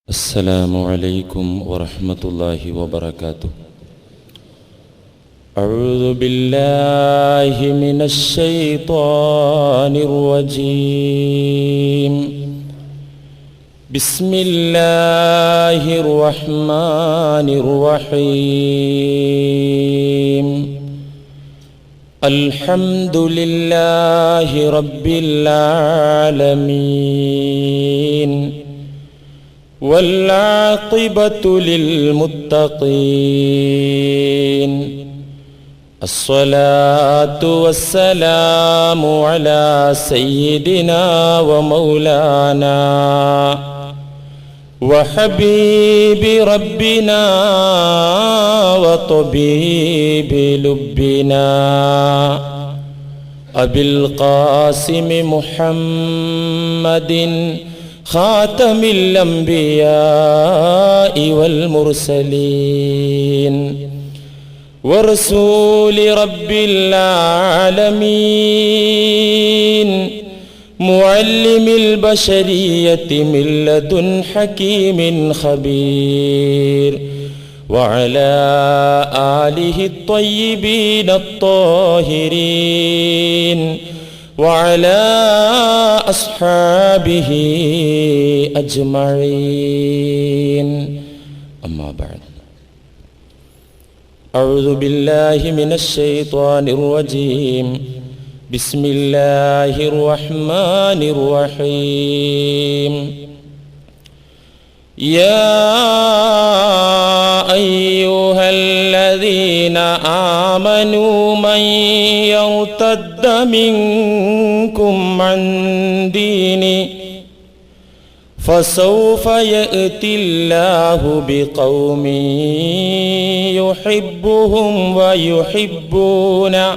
السلام عليكم ورحمة الله وبركاته. أعوذ بالله من الشيطان الرجيم. بسم الله الرحمن الرحيم. الحمد لله رب العالمين والعاقبة للمتقين. الصلاة والسلام على سيدنا ومولانا وحبيب ربنا وطبيب لبنا أبي القاسم محمد خاتم الأنبياء والمرسلين ورسول رب العالمين معلم البشرية من لدن حكيم خبير وعلى آله الطيبين الطاهرين وعلى أصحابه أجمعين. أما بعد، أعوذ بالله من الشيطان الرجيم. بسم الله الرحمن الرحيم. يا أيها الذين آمنوا من يرتد منكم عن دينه فسوف يأتي الله بقوم يحبهم ويحبونه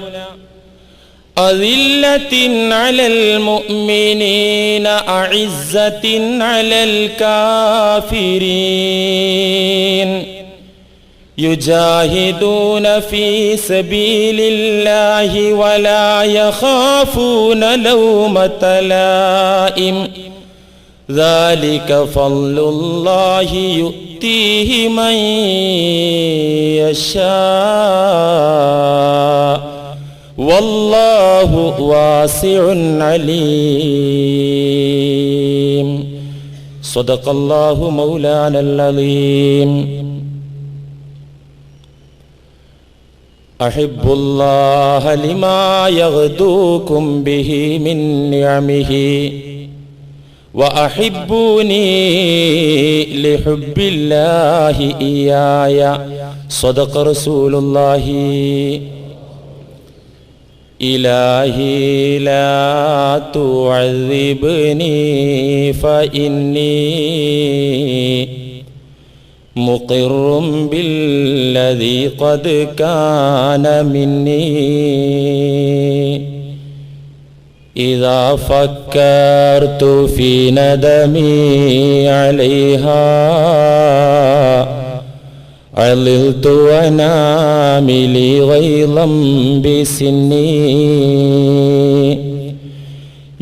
أذلة على المؤمنين أعزة على الكافرين يجاهدون في سبيل الله ولا يخافون لومة لائم ذلك فضل الله يؤتيه من يشاء والله واسع عليم. صدق الله مولانا العظيم. أحب الله لما يغدوكم به من نعمه وأحبوني لحب الله إياي. صدق رسول الله. إلهي لا تعذبني فإني مقر بالذي قد كان مني. إذا فكرت في ندمي عليها عللت وناملي غيظا بسني.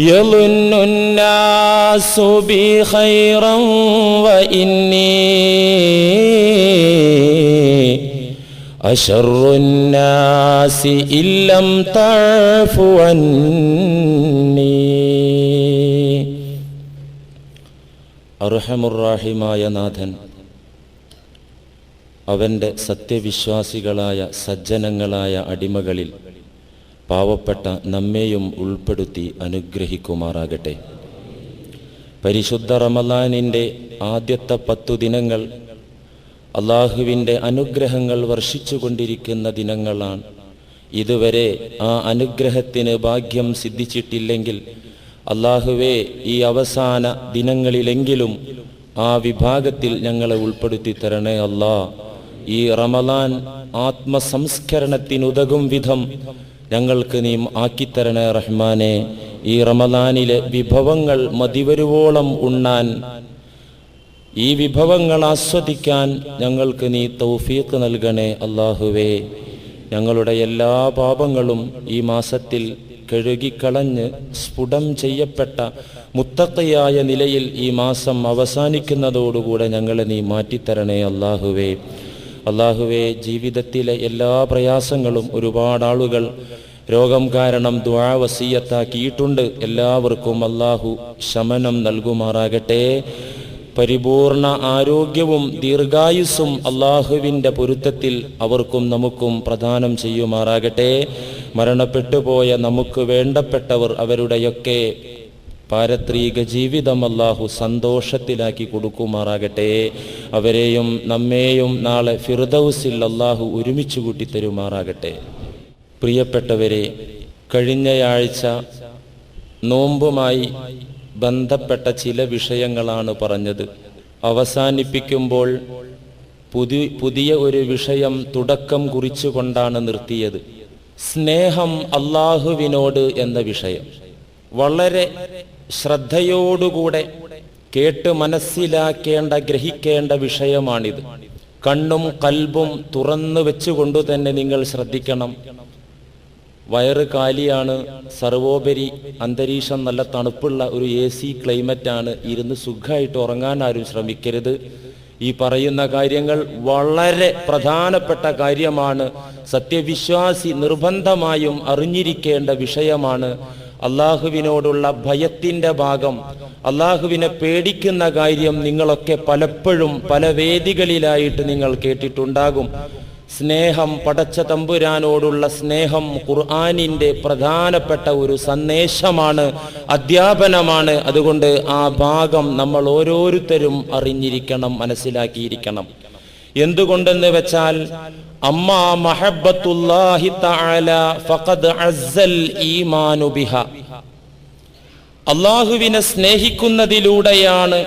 يظن الناس بي خيرا وإني أشر الناس إن لم تعف عني. അർഹമുർറാഹിമായ നാഥൻ അവൻ്റെ സത്യവിശ്വാസികളായ സജ്ജനങ്ങളായ അടിമകളിൽ പാവപ്പെട്ട നമ്മെയും ഉൾപ്പെടുത്തി അനുഗ്രഹിക്കുമാറാകട്ടെ. പരിശുദ്ധ റമളാനിൻ്റെ ആദ്യത്തെ 10 ദിനങ്ങൾ അള്ളാഹുവിൻ്റെ അനുഗ്രഹങ്ങൾ വർഷിച്ചുകൊണ്ടിരിക്കുന്ന ദിനങ്ങളാണ്. ഇതുവരെ ആ അനുഗ്രഹത്തിന് ഭാഗ്യം സിദ്ധിച്ചിട്ടില്ലെങ്കിൽ അള്ളാഹുവേ, ഈ അവസാന ദിനങ്ങളിലെങ്കിലും ആ വിഭാഗത്തിൽ ഞങ്ങളെ ഉൾപ്പെടുത്തി തരണേ അല്ലാ. ഈ റമളാൻ ആത്മസംസ്കരണത്തിനുതകും വിധം ഞങ്ങൾക്ക് നീ ആക്കിത്തരണേ റഹ്മാനെ. ഈ റമളാനിലെ വിഭവങ്ങൾ മതിവരുവോളം ഉണ്ണാൻ, ഈ വിഭവങ്ങൾ ആസ്വദിക്കാൻ ഞങ്ങൾക്ക് നീ തൗഫീഖ് നൽകണേ അല്ലാഹുവേ. ഞങ്ങളുടെ എല്ലാ പാപങ്ങളും ഈ മാസത്തിൽ കഴുകിക്കളഞ്ഞ് സ്ഫുടം ചെയ്യപ്പെട്ട മുത്തഖിയായ നിലയിൽ ഈ മാസം അവസാനിക്കുന്നതോടുകൂടെ ഞങ്ങളെ നീ മാറ്റിത്തരണേ അല്ലാഹുവേ. അല്ലാഹുവേ, ജീവിതത്തിലെ എല്ലാ പ്രയാസങ്ങളും ഒരുപാട് ആളുകൾ രോഗം കാരണം ദുആ വസിയത്താക്കിയിട്ടുണ്ട്. എല്ലാവർക്കും അല്ലാഹു ശമനം നൽകുമാറാകട്ടെ. പരിപൂർണ ആരോഗ്യവും ദീർഘായുസ്സും അല്ലാഹുവിൻ്റെ പൊരുത്തത്തിൽ അവർക്കും നമുക്കും പ്രദാനം ചെയ്യുമാറാകട്ടെ. മരണപ്പെട്ടുപോയ നമുക്ക് വേണ്ടപ്പെട്ടവർ അവരുടെയൊക്കെ പാരത്രിക ജീവിതം അല്ലാഹു സന്തോഷത്തിലാക്കി കൊടുക്കുമാറാകട്ടെ. അവരെയും നമ്മെയും നാളെ ഫിർദൗസിൽ അല്ലാഹു ഒരുമിച്ച് കൂട്ടിത്തരുമാറാകട്ടെ. പ്രിയപ്പെട്ടവരെ, കഴിഞ്ഞയാഴ്ച നോമ്പുമായി ബന്ധപ്പെട്ട ചില വിഷയങ്ങളാണ് പറഞ്ഞത്. അവസാനിപ്പിക്കുമ്പോൾ പുതിയ ഒരു വിഷയം തുടക്കം കുറിച്ചുകൊണ്ടാണ് നിർത്തിയത്. സ്നേഹം അല്ലാഹുവിനോട് എന്ന വിഷയം വളരെ ശ്രദ്ധയോടുകൂടെ കേട്ട് മനസ്സിലാക്കേണ്ട, ഗ്രഹിക്കേണ്ട വിഷയമാണിത്. കണ്ണും കൽബും തുറന്നു വെച്ചുകൊണ്ടു തന്നെ നിങ്ങൾ ശ്രദ്ധിക്കണം. വയറ് കാലിയാണ്, സർവോപരി അന്തരീക്ഷം നല്ല തണുപ്പുള്ള ഒരു AC ക്ലൈമറ്റാണ്. ഇരുന്ന് സുഖമായിട്ട് ഉറങ്ങാൻ ആരും ശ്രമിക്കരുത്. ഈ പറയുന്ന കാര്യങ്ങൾ വളരെ പ്രധാനപ്പെട്ട കാര്യമാണ്. സത്യവിശ്വാസി നിർബന്ധമായും അറിഞ്ഞിരിക്കേണ്ട വിഷയമാണ്. അള്ളാഹുവിനോടുള്ള ഭയത്തിൻ്റെ ഭാഗം, അള്ളാഹുവിനെ പേടിക്കുന്ന കാര്യം നിങ്ങളൊക്കെ പലപ്പോഴും പല വേദികളിലായിട്ട് നിങ്ങൾ കേട്ടിട്ടുണ്ടാകും. സ്നേഹം, പടച്ച തമ്പുരാനോടുള്ള സ്നേഹം ഖുർആനിൻ്റെ പ്രധാനപ്പെട്ട ഒരു സന്ദേശമാണ്, അധ്യാപനമാണ്. അതുകൊണ്ട് ആ ഭാഗം നമ്മൾ ഓരോരുത്തരും അറിഞ്ഞിരിക്കണം, മനസ്സിലാക്കിയിരിക്കണം. എന്തുകൊണ്ടെന്ന് വെച്ചാൽ അമ്മാ മഹബ്ബത്തുല്ലാഹി തആല ഫഖദ് അസ്സൽ ഈമാനു ബിഹ. അല്ലാഹുവിനെ സ്നേഹിക്കുന്നതിലൂടെയാണ്,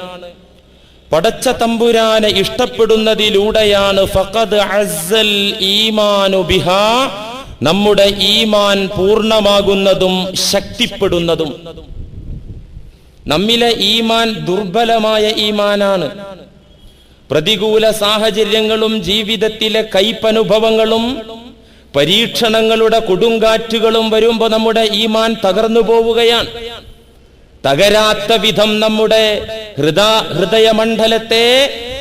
പടച്ച തമ്പുരാനെ ഇഷ്ടപ്പെടുന്നതിലൂടെയാണ് ഫഖദ് അസ്സൽ ഈമാനു ബിഹാ, നമ്മുടെ ഈമാൻ പൂർണ്ണമാകുന്നതും ശക്തിപ്പെടുന്നതും. നമ്മിലെ ഈമാൻ ദുർബലമായ ഈമാനാണ്. പ്രതികൂല സാഹചര്യങ്ങളും ജീവിതത്തിലെ കയ്പനുഭവങ്ങളും പരീക്ഷണങ്ങളുടെ കൊടുങ്കാറ്റുകളും വരുമ്പോൾ നമ്മുടെ ഈമാൻ തകർന്നു പോവുകയാണ്. തകരാത്ത വിധം നമ്മുടെ ഹൃദയമണ്ഡലത്തെ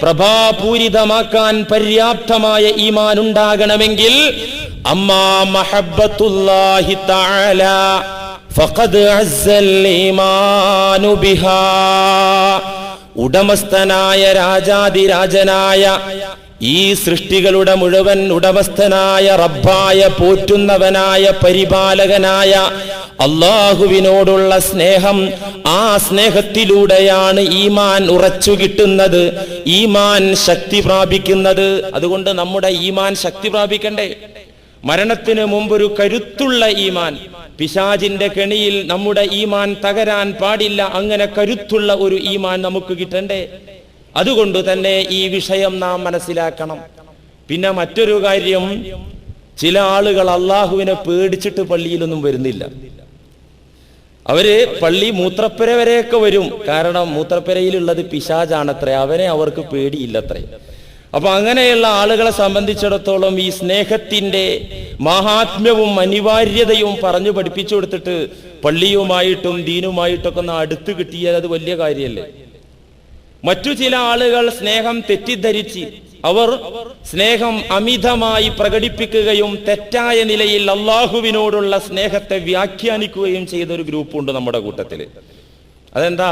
പ്രഭാപൂരിതമാക്കാൻ പര്യാപ്തമായ ഈമാൻ ഉണ്ടാകണമെങ്കിൽ അമ്മാ മഹബ്ബത്തുല്ലാഹി തആല ഫഖദ് അസ്സൽ ഈമാനു ബിഹാ. ഉടമസ്ഥനായ രാജാതിരാജനായ ഈ സൃഷ്ടികളുടെ മുഴുവൻ ഉടമസ്ഥനായ റബ്ബായ, പോറ്റുന്നവനായ, പരിപാലകനായ അല്ലാഹുവിനോടുള്ള സ്നേഹം, ആ സ്നേഹത്തിലൂടെയാണ് ഈമാൻ ഉറച്ചു കിട്ടുന്നത്, ഈമാൻ ശക്തി പ്രാപിക്കുന്നത്. അതുകൊണ്ട് നമ്മുടെ ഈമാൻ ശക്തി പ്രാപിക്കണ്ടേ? മരണത്തിന് മുമ്പൊരു കരുത്തുള്ള ഈമാൻ, പിശാചിന്റെ കെണിയിൽ നമ്മുടെ ഈമാൻ തകരാൻ പാടില്ല. അങ്ങനെ കരുത്തുള്ള ഒരു ഈമാൻ നമുക്ക് കിട്ടണ്ടേ? അതുകൊണ്ട് തന്നെ ഈ വിഷയം നാം മനസ്സിലാക്കണം. പിന്നെ മറ്റൊരു കാര്യം, ചില ആളുകൾ അള്ളാഹുവിനെ പേടിച്ചിട്ട് പള്ളിയിലൊന്നും വരുന്നില്ല. അവര് പള്ളി മൂത്രപ്പുര വരെയൊക്കെ വരും. കാരണം മൂത്രപ്പുരയിലുള്ളത് പിശാചാണത്രേ, അവനെ അവർക്ക് പേടിയില്ലത്രേ. അപ്പൊ അങ്ങനെയുള്ള ആളുകളെ സംബന്ധിച്ചിടത്തോളം ഈ സ്നേഹത്തിന്റെ മഹാത്മ്യവും അനിവാര്യതയും പറഞ്ഞു പഠിപ്പിച്ചു കൊടുത്തിട്ട് പള്ളിയുമായിട്ടും ദീനുമായിട്ടൊക്കെ ഒന്ന് അടുത്ത് കിട്ടിയാൽ അത് വലിയ കാര്യമല്ലേ? മറ്റു ചില ആളുകൾ സ്നേഹം തെറ്റിദ്ധരിച്ച് അവർ സ്നേഹം അമിതമായി പ്രകടിപ്പിക്കുകയും തെറ്റായ നിലയിൽ അള്ളാഹുവിനോടുള്ള സ്നേഹത്തെ വ്യാഖ്യാനിക്കുകയും ചെയ്തൊരു ഗ്രൂപ്പുണ്ട് നമ്മുടെ കൂട്ടത്തില്. അതെന്താ?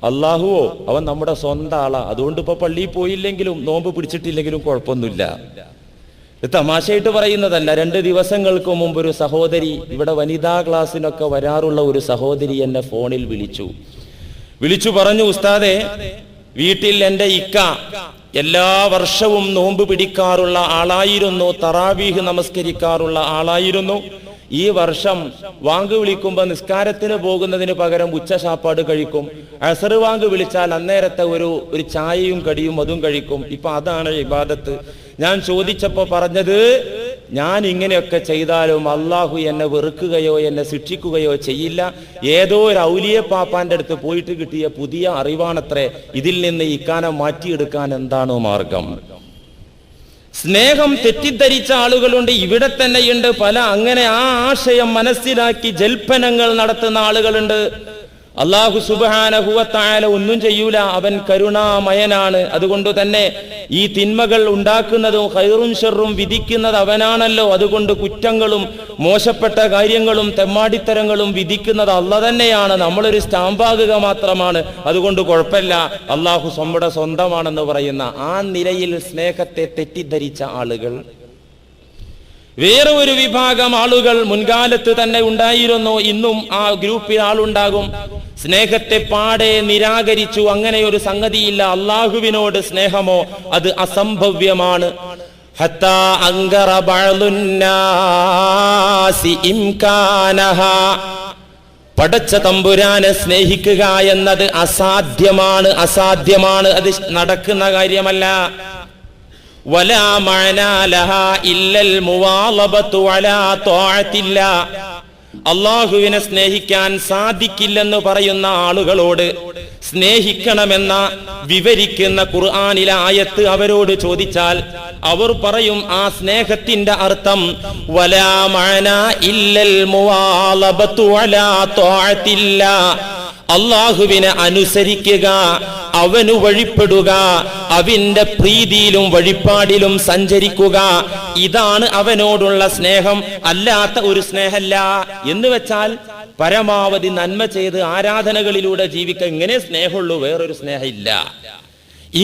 അള്ളാഹുവോ അവൻ നമ്മുടെ സ്വന്തം ആളാ, അതുകൊണ്ട് ഇപ്പൊ പള്ളിയിൽ പോയില്ലെങ്കിലും നോമ്പ് പിടിച്ചിട്ടില്ലെങ്കിലും കുഴപ്പമൊന്നുമില്ല. തമാശയായിട്ട് പറയുന്നതല്ല. 2 ദിവസങ്ങൾക്ക് മുമ്പ് ഒരു സഹോദരി, ഇവിടെ വനിതാ ക്ലാസ്സിനൊക്കെ വരാറുള്ള ഒരു സഹോദരി എന്നെ ഫോണിൽ വിളിച്ചു പറഞ്ഞു, ഉസ്താദേ, വീട്ടിൽ എൻ്റെ ഇക്ക എല്ലാ വർഷവും നോമ്പ് പിടിക്കാറുള്ള ആളായിരുന്നു, തറാവീഹ് നമസ്കരിക്കാറുള്ള ആളായിരുന്നു. ഈ വർഷം വാങ്ക് വിളിക്കുമ്പോൾ നിസ്കാരത്തിന് പോകുന്നതിന് പകരം ഉച്ചശാപ്പാട് കഴിക്കും. അസർ വാങ്ക് വിളിച്ചാൽ അന്നേരത്തെ ഒരു ചായയും കടിയും അതും കഴിക്കും. ഇപ്പൊ അതാണ് ഇബാദത്ത്. ഞാൻ ചോദിച്ചപ്പോ പറഞ്ഞത്, ഞാൻ ഇങ്ങനെയൊക്കെ ചെയ്താലും അള്ളാഹു എന്നെ വെറുക്കുകയോ എന്നെ ശിക്ഷിക്കുകയോ ചെയ്യില്ല. ഏതോ ഒരു ഔലിയ പാപ്പാന്റെ അടുത്ത് പോയിട്ട് കിട്ടിയ പുതിയ അറിവാണത്രേ. ഇതിൽ നിന്ന് ഇക്കാനം മാറ്റിയെടുക്കാൻ എന്താണോ മാർഗം? സ്നേഹം തെറ്റിദ്ധരിച്ച ആളുകളുണ്ട്, ഇവിടെ തന്നെയുണ്ട് പല. അങ്ങനെ ആ ആശയം മനസ്സിലാക്കി ജൽപ്പനങ്ങൾ നടത്തുന്ന ആളുകളുണ്ട്. അല്ലാഹു സുബ്ഹാനഹു വ തആല ഒന്നും ചെയ്യൂല, അവൻ കരുണാമയനാണ്. അതുകൊണ്ട് തന്നെ ഈ തിന്മകൾ ഉണ്ടാക്കുന്നതും ഖൈറും ഷർറും വിധിക്കുന്നത് അവനാണല്ലോ. അതുകൊണ്ട് കുറ്റങ്ങളും മോശപ്പെട്ട കാര്യങ്ങളും തെമ്മാടിത്തരങ്ങളും വിധിക്കുന്നത് അല്ലാഹ് തന്നെയാണ്. നമ്മളൊരു സ്റ്റാമ്പാകുക മാത്രമാണ്. അതുകൊണ്ട് കുഴപ്പമില്ല, അല്ലാഹു നമ്മുടെ സ്വന്തമാണെന്ന് പറയുന്ന ആ നിലയിൽ സ്നേഹത്തെ തെറ്റിദ്ധരിച്ച ആളുകൾ. വേറെ ഒരു വിഭാഗം ആളുകൾ മുൻകാലത്ത് തന്നെ ഉണ്ടായിരുന്നു, ഇന്നും ആ ഗ്രൂപ്പിൽ ആളുണ്ടാകും. സ്നേഹത്തെ പാടെ നിരാകരിച്ചു. അങ്ങനെ ഒരു സംഗതിയില്ല. അള്ളാഹുവിനോട് സ്നേഹമോ അത് അസംഭവ്യമാണ്. ഹത്താ അൻകറ ബഅ്ളുന്നാസി ഇംകാനഹാ, പടച്ച തമ്പുരാനെ സ്നേഹിക്കുക എന്നത് അസാധ്യമാണ്. അത് നടക്കുന്ന കാര്യമല്ല. വലാ മഅനാ ലഹാ ഇല്ലൽ മുവാളബതു അലാ ത്വാഅത്തില്ലാ, അല്ലാഹുവിനെ സ്നേഹിക്കാൻ സാധിക്കില്ലെന്ന് പറയുന്ന ആളുകളോട് സ്നേഹിക്കണമെന്ന വിവരിക്കുന്ന ഖുർആനിലെ ആയത്ത് അവരോട് ചോദിച്ചാൽ അവർ പറയും ആ സ്നേഹത്തിന്റെ അർത്ഥം വലാ മഅനാ ഇല്ലൽ മുവാളബതു അലാ ത്വാഅത്തില്ലാ, അല്ലാഹുവിനെ അനുസരിക്കുക, അവനു വഴിപ്പെടുക, അവന്റെ പ്രീതിയിലും വഴിപ്പാടിലും സഞ്ചരിക്കുക, ഇതാണ് അവനോടുള്ള സ്നേഹം, അല്ലാത്ത ഒരു സ്നേഹമല്ല. എന്ന് വെച്ചാൽ പരമാവധി നന്മ ചെയ്ത് ആരാധനകളിലൂടെ ജീവിക്കുക, ഇങ്ങനെ സ്നേഹമുള്ളൂ, വേറൊരു സ്നേഹമില്ല.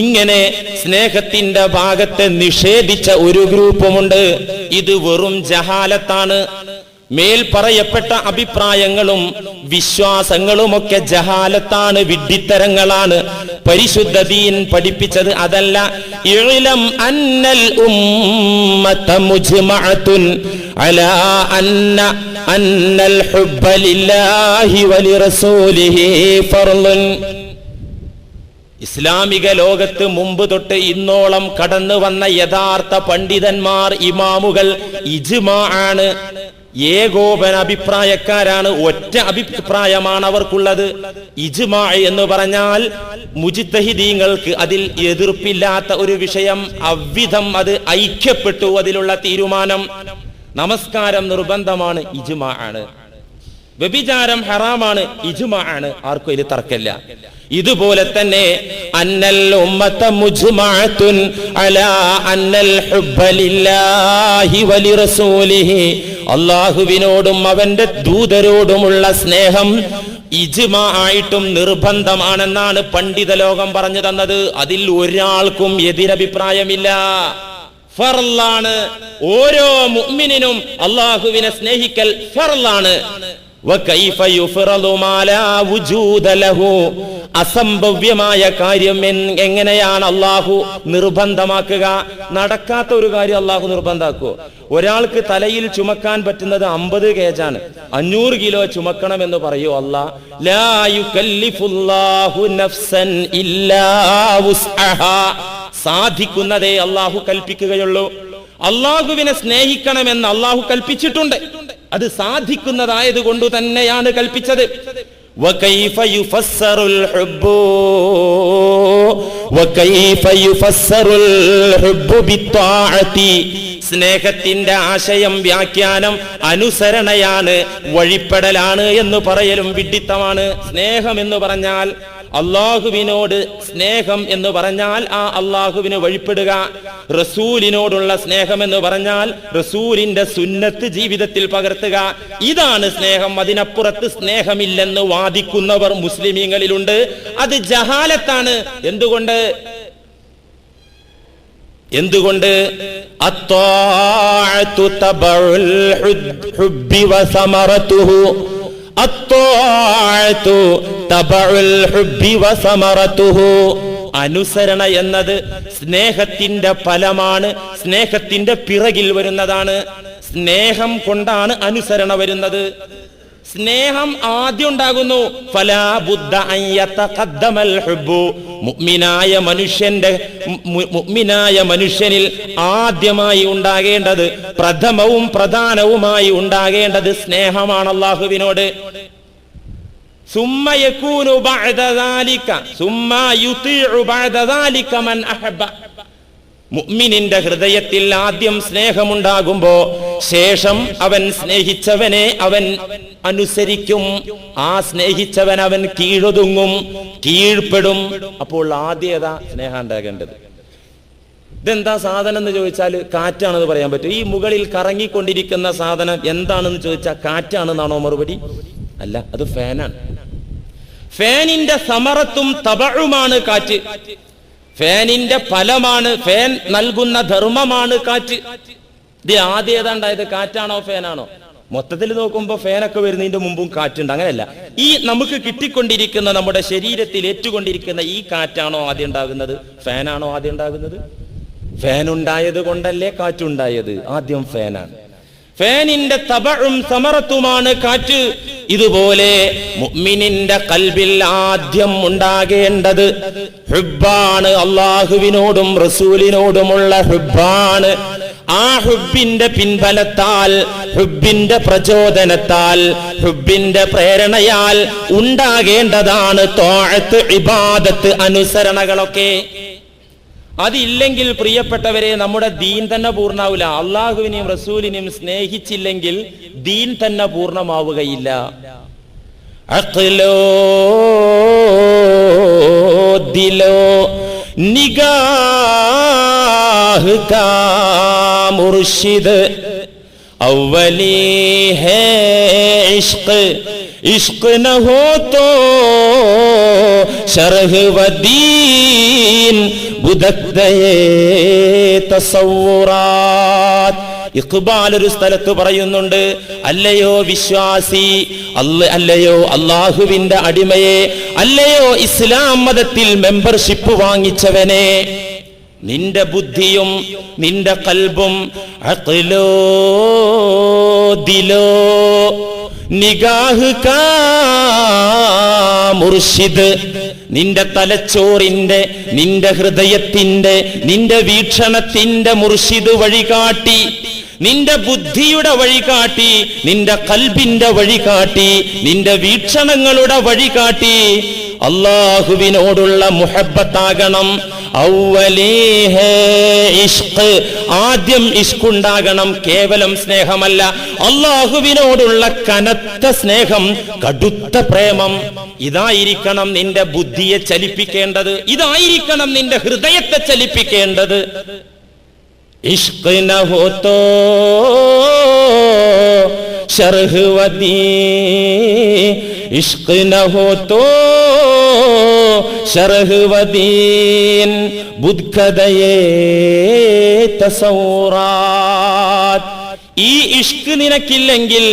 ഇങ്ങനെ സ്നേഹത്തിന്റെ ഭാഗത്തെ നിഷേധിച്ച ഒരു ഗ്രൂപ്പുമുണ്ട്. ഇത് വെറും ജഹാലത്താണ്. മേൽ പറയപ്പെട്ട അഭിപ്രായങ്ങളും വിശ്വാസങ്ങളുമൊക്കെ ജഹാലത്താണ്, വിഡ്ഢിത്തരങ്ങളാണ്. പരിശുദ്ധ ദീൻ പഠിപ്പിച്ചത് അതല്ല. ഇഅ്ലം അന്നൽ ഉമ്മത മുജ്മഅത്തുൻ അലാ അന്നൽ ഹുബ്ബ ലില്ലാഹി വലിറസൂലിഹി ഫർളുൻ. ഇസ്ലാമിക ലോകത്ത് മുമ്പ് തൊട്ട് ഇന്നോളം കടന്നു വന്ന യഥാർത്ഥ പണ്ഡിതന്മാർ, ഇമാമുകൾ ഇജ്മാ ആണ്, ഏകോപന അഭിപ്രായക്കാരാണ്. ഒറ്റ അഭിപ്രായമാണ് അവർക്കുള്ളത്. ഇജ്മാ എന്ന് പറഞ്ഞാൽ മുജ്തഹിദീങ്ങൾക്ക് അതിൽ എതിർപ്പില്ലാത്ത ഒരു വിഷയം, അവിധം അത് ഐക്യപ്പെട്ടു, അതിലുള്ള തീരുമാനം. നമസ്കാരം നിർബന്ധമാണ്, ഇജ്മാ ആണ്. വ്യഭിചാരം ഹറാമാണ്, ഇജ്മാ ആണ്, ആർക്കും ഇതിൽ തർക്കമില്ല. ഇതുപോലെ തന്നെ അന്നൽ ഉമ്മത മുജ്മഅത്തുൻ അലാ അന്നൽ ഹുബ്ബ ലില്ലാഹി വലിറസൂലിഹി, അല്ലാഹുവിനോടും അവന്റെ ദൂതരോടുമുള്ള സ്നേഹം ഇജ്മാ ആയിട്ടും നിർബന്ധമാണെന്നാണ് പണ്ഡിത ലോകം പറഞ്ഞു തന്നത്. അതിൽ ഒരാൾക്കും എതിരഭിപ്രായമില്ല. ഫർളാണ്. ഓരോ മുഅ്മിനിനും അല്ലാഹുവിനെ സ്നേഹിക്കൽ ഫർളാണ്. വകൈഫ യുഫറളു മാ ലാ വുജൂദ ലഹു, അസംഭവ്യമായ കാര്യം എങ്ങനെയാണ് അല്ലാഹു നിർബന്ധമാക്കുക? നടക്കാത്ത ഒരു കാര്യം അല്ലാഹു നിർബന്ധമാക്കുമോ? ഒരാൾക്ക് തലയിൽ ചുമക്കാൻ പറ്റുന്നത് 50 കേജാണ്, 500 കിലോ ചുമക്കണം എന്ന് പറയൂ അല്ലാഹ്? ലാ യുകല്ലിഫുല്ലാഹു നഫ്സൻ ഇല്ലാ വുസ്അഹാ, സാധിക്കുന്നതേ അല്ലാഹു കൽപ്പിക്കുകയുള്ളൂ. അല്ലാഹുവിനെ സ്നേഹിക്കണമെന്ന് അല്ലാഹു കൽപ്പിച്ചിട്ടുണ്ട്, അത് സാധിക്കുന്നതായത് കൊണ്ട് തന്നെയാണ് കൽപ്പിച്ചത്. وكيف يفسر الحب بالطاعة, സ്നേഹത്തിന്റെ ആശയം വ്യാഖ്യാനം അനുസരണയാണ്, വഴിപ്പെടലാണ് എന്ന് പറയലും വിഡ്ഢിത്തമാണ്. സ്നേഹം എന്ന് പറഞ്ഞാൽ അള്ളാഹുവിനോട് സ്നേഹം എന്ന് പറഞ്ഞാൽ ആ അള്ളാഹുവിന് വഴിപ്പെടുക. റസൂലിനോടുള്ള സ്നേഹം എന്ന് പറഞ്ഞാൽ റസൂലിന്റെ സുന്നത്ത് ജീവിതത്തിൽ പകർത്തുക. ഇതാണ് സ്നേഹം. അതിനപ്പുറത്ത് സ്നേഹമില്ലെന്ന് വാദിക്കുന്നവർ മുസ്ലിമീങ്ങളിലുണ്ട്. അത് ജഹാലത്താണ്. എന്തുകൊണ്ട് അത്വാഅതു തബഉൽ ഹുബ്ബി വസമറതുഹു, അത്വാഅതു തബഉൽ ഹുബ്ബി വസമറതുഹു, അനുസരണ എന്നത് സ്നേഹത്തിന്റെ ഫലമാണ്, സ്നേഹത്തിന്റെ പിറകിൽ വരുന്നതാണ്. സ്നേഹം കൊണ്ടാണ് അനുസരണ വരുന്നത്. സ്നേഹം ആദ്യം ഉണ്ടാകുന്നു. ഫലാ ബുദ്ദ അൻ യതഖദ്ദമൽ ഹുബ്ബു, മുഅ്മിനായ മനുഷ്യനിൽ ആദ്യമായി ഉണ്ടാകേണ്ടത്, പ്രഥമവും പ്രധാനവുമായി ഉണ്ടാകേണ്ടത് സ്നേഹമാണ് അല്ലാഹുവിനോട്. സുമ്മ യകൂനു ബഅദ ദാലിക സുമ്മ യുതീഉ ബഅദ ദാലിക മൻ അഹബ്ബ. മുഅ്മിനിന്റെ ഹൃദയത്തിൽ ആദ്യം സ്നേഹമുണ്ടാകുമ്പോ ശേഷം അവൻ സ്നേഹിച്ചവനെ അവൻ അനുസരിക്കും. ആ സ്നേഹിച്ചവൻ അവൻ കീഴൊതുങ്ങും, കീഴ്പ്പെടും. അപ്പോൾ ആദ്യത സ്നേഹം ഉണ്ടാകേണ്ടത്. ഇതെന്താ സാധനം എന്ന് ചോദിച്ചാൽ കാറ്റാണെന്ന് പറയാൻ പറ്റും. ഈ മുകളിൽ കറങ്ങിക്കൊണ്ടിരിക്കുന്ന സാധനം എന്താണെന്ന് ചോദിച്ചാൽ കാറ്റാണെന്നാണോ മറുപടി? അല്ല, അത് ഫാനാണ്. ഫാനിന്റെ സമറത്തും തബഉമാണ് കാറ്റ്. ഫാനിന്റെ ഫലമാണ്, ഫാൻ നൽകുന്ന ധർമ്മമാണ് കാറ്റ്. ഇത് ആദ്യം ഏതാണ്ടായത് കാറ്റാണോ ഫാനാണോ? മൊത്തത്തിൽ നോക്കുമ്പോൾ ഫാനൊക്കെ വരുന്നതിന്റെ മുമ്പും കാറ്റുണ്ട്. അങ്ങനെയല്ല, ഈ നമുക്ക് കിട്ടിക്കൊണ്ടിരിക്കുന്ന നമ്മുടെ ശരീരത്തിൽ ഏറ്റുകൊണ്ടിരിക്കുന്ന ഈ കാറ്റാണോ ആദ്യം ഉണ്ടാകുന്നത്? ഫാനാണോ ആദ്യം ഉണ്ടാകുന്നത്? ഫാൻ ഉണ്ടായത് കൊണ്ടല്ലേ കാറ്റുണ്ടായത്? ആദ്യം ഫാനാണ്. ഫാനിന്റെ തബഉം സമറത്തുമാണ് കാറ്റ്. ഇതുപോലെ മുഅ്മിനിന്റെ ഖൽബിൽ ആദ്യം ഉണ്ടാകേണ്ടത് ഹുബ്ബാണ്. അല്ലാഹുവിനോടും റസൂലിനോടുമുള്ള ഹുബ്ബാണ്. ആ ഹുബ്ബിന്റെ പിൻബലത്താൽ, ഹുബ്ബിന്റെ പ്രചോദനത്താൽ, ഹുബ്ബിന്റെ പ്രേരണയാൽ ഉണ്ടാകേണ്ടതാണ് ത്വാഅത്ത്, ഇബാദത്ത്, അനുസരണകളൊക്കെ. അതില്ലെങ്കിൽ പ്രിയപ്പെട്ടവരെ, നമ്മുടെ ദീൻ തന്നെ പൂർണ്ണാവില്ല. അള്ളാഹുവിനെയും റസൂലിനെയും സ്നേഹിച്ചില്ലെങ്കിൽ ദീൻ തന്നെ പൂർണ്ണമാവുകയില്ല. അഖ്ലോ ദിലോ നിഗാഹ് കാ മുർഷിദ് അവലി ഹേ ഇഷ്ഖ്, इश्क न हो तो शरह व दीन बुदक्दये तसव्वुरात. ഇഖ്ബാൽ ഒരു സ്ഥലത്ത് പറയുന്നുണ്ട്, അല്ലയോ വിശ്വാസി, അല്ലയോ അള്ളാഹുവിന്റെ അടിമയെ, അല്ലയോ ഇസ്ലാം മതത്തിൽ മെമ്പർഷിപ്പ് വാങ്ങിച്ചവനെ, നിന്റെ ബുദ്ധിയും നിന്റെ കൽബും അഖ്ലോ ദിലോ നിഗാഹ് കാ മുർഷിദ്, നിന്റെ തലച്ചോറിന്റെ, നിന്റെ ഹൃദയത്തിന്റെ, നിന്റെ വീക്ഷണത്തിന്റെ മുർഷിദ് വഴികാട്ടി, നിന്റെ ബുദ്ധിയുടെ വഴികാട്ടി, നിന്റെ കൽബിന്റെ വഴികാട്ടി, നിന്റെ വീക്ഷണങ്ങളുടെ വഴികാട്ടി അല്ലാഹുവിനോടുള്ള മുഹബ്ബത്താകണം. ആദ്യം ഇഷ്കുണ്ടാകണം, കേവലം സ്നേഹമല്ല, അല്ലാഹുവിനോടുള്ള കനത്ത സ്നേഹം, കടുത്ത പ്രേമം. ഇതായിരിക്കണം നിന്റെ ബുദ്ധിയെ ചലിപ്പിക്കേണ്ടത്, ഇതായിരിക്കണം നിന്റെ ഹൃദയത്തെ ചലിപ്പിക്കേണ്ടത്. ഇഷ്ക് ന ഹോ തോ ശർഹ് വദീ, ഇഷ്ക് ന ഹോ തോ ശർഹ് വദീൻ ബുദ്ഖദയേ തസൗറാത്ത്. ഈ ഇഷ്ക് നിനക്കില്ലെങ്കിൽ,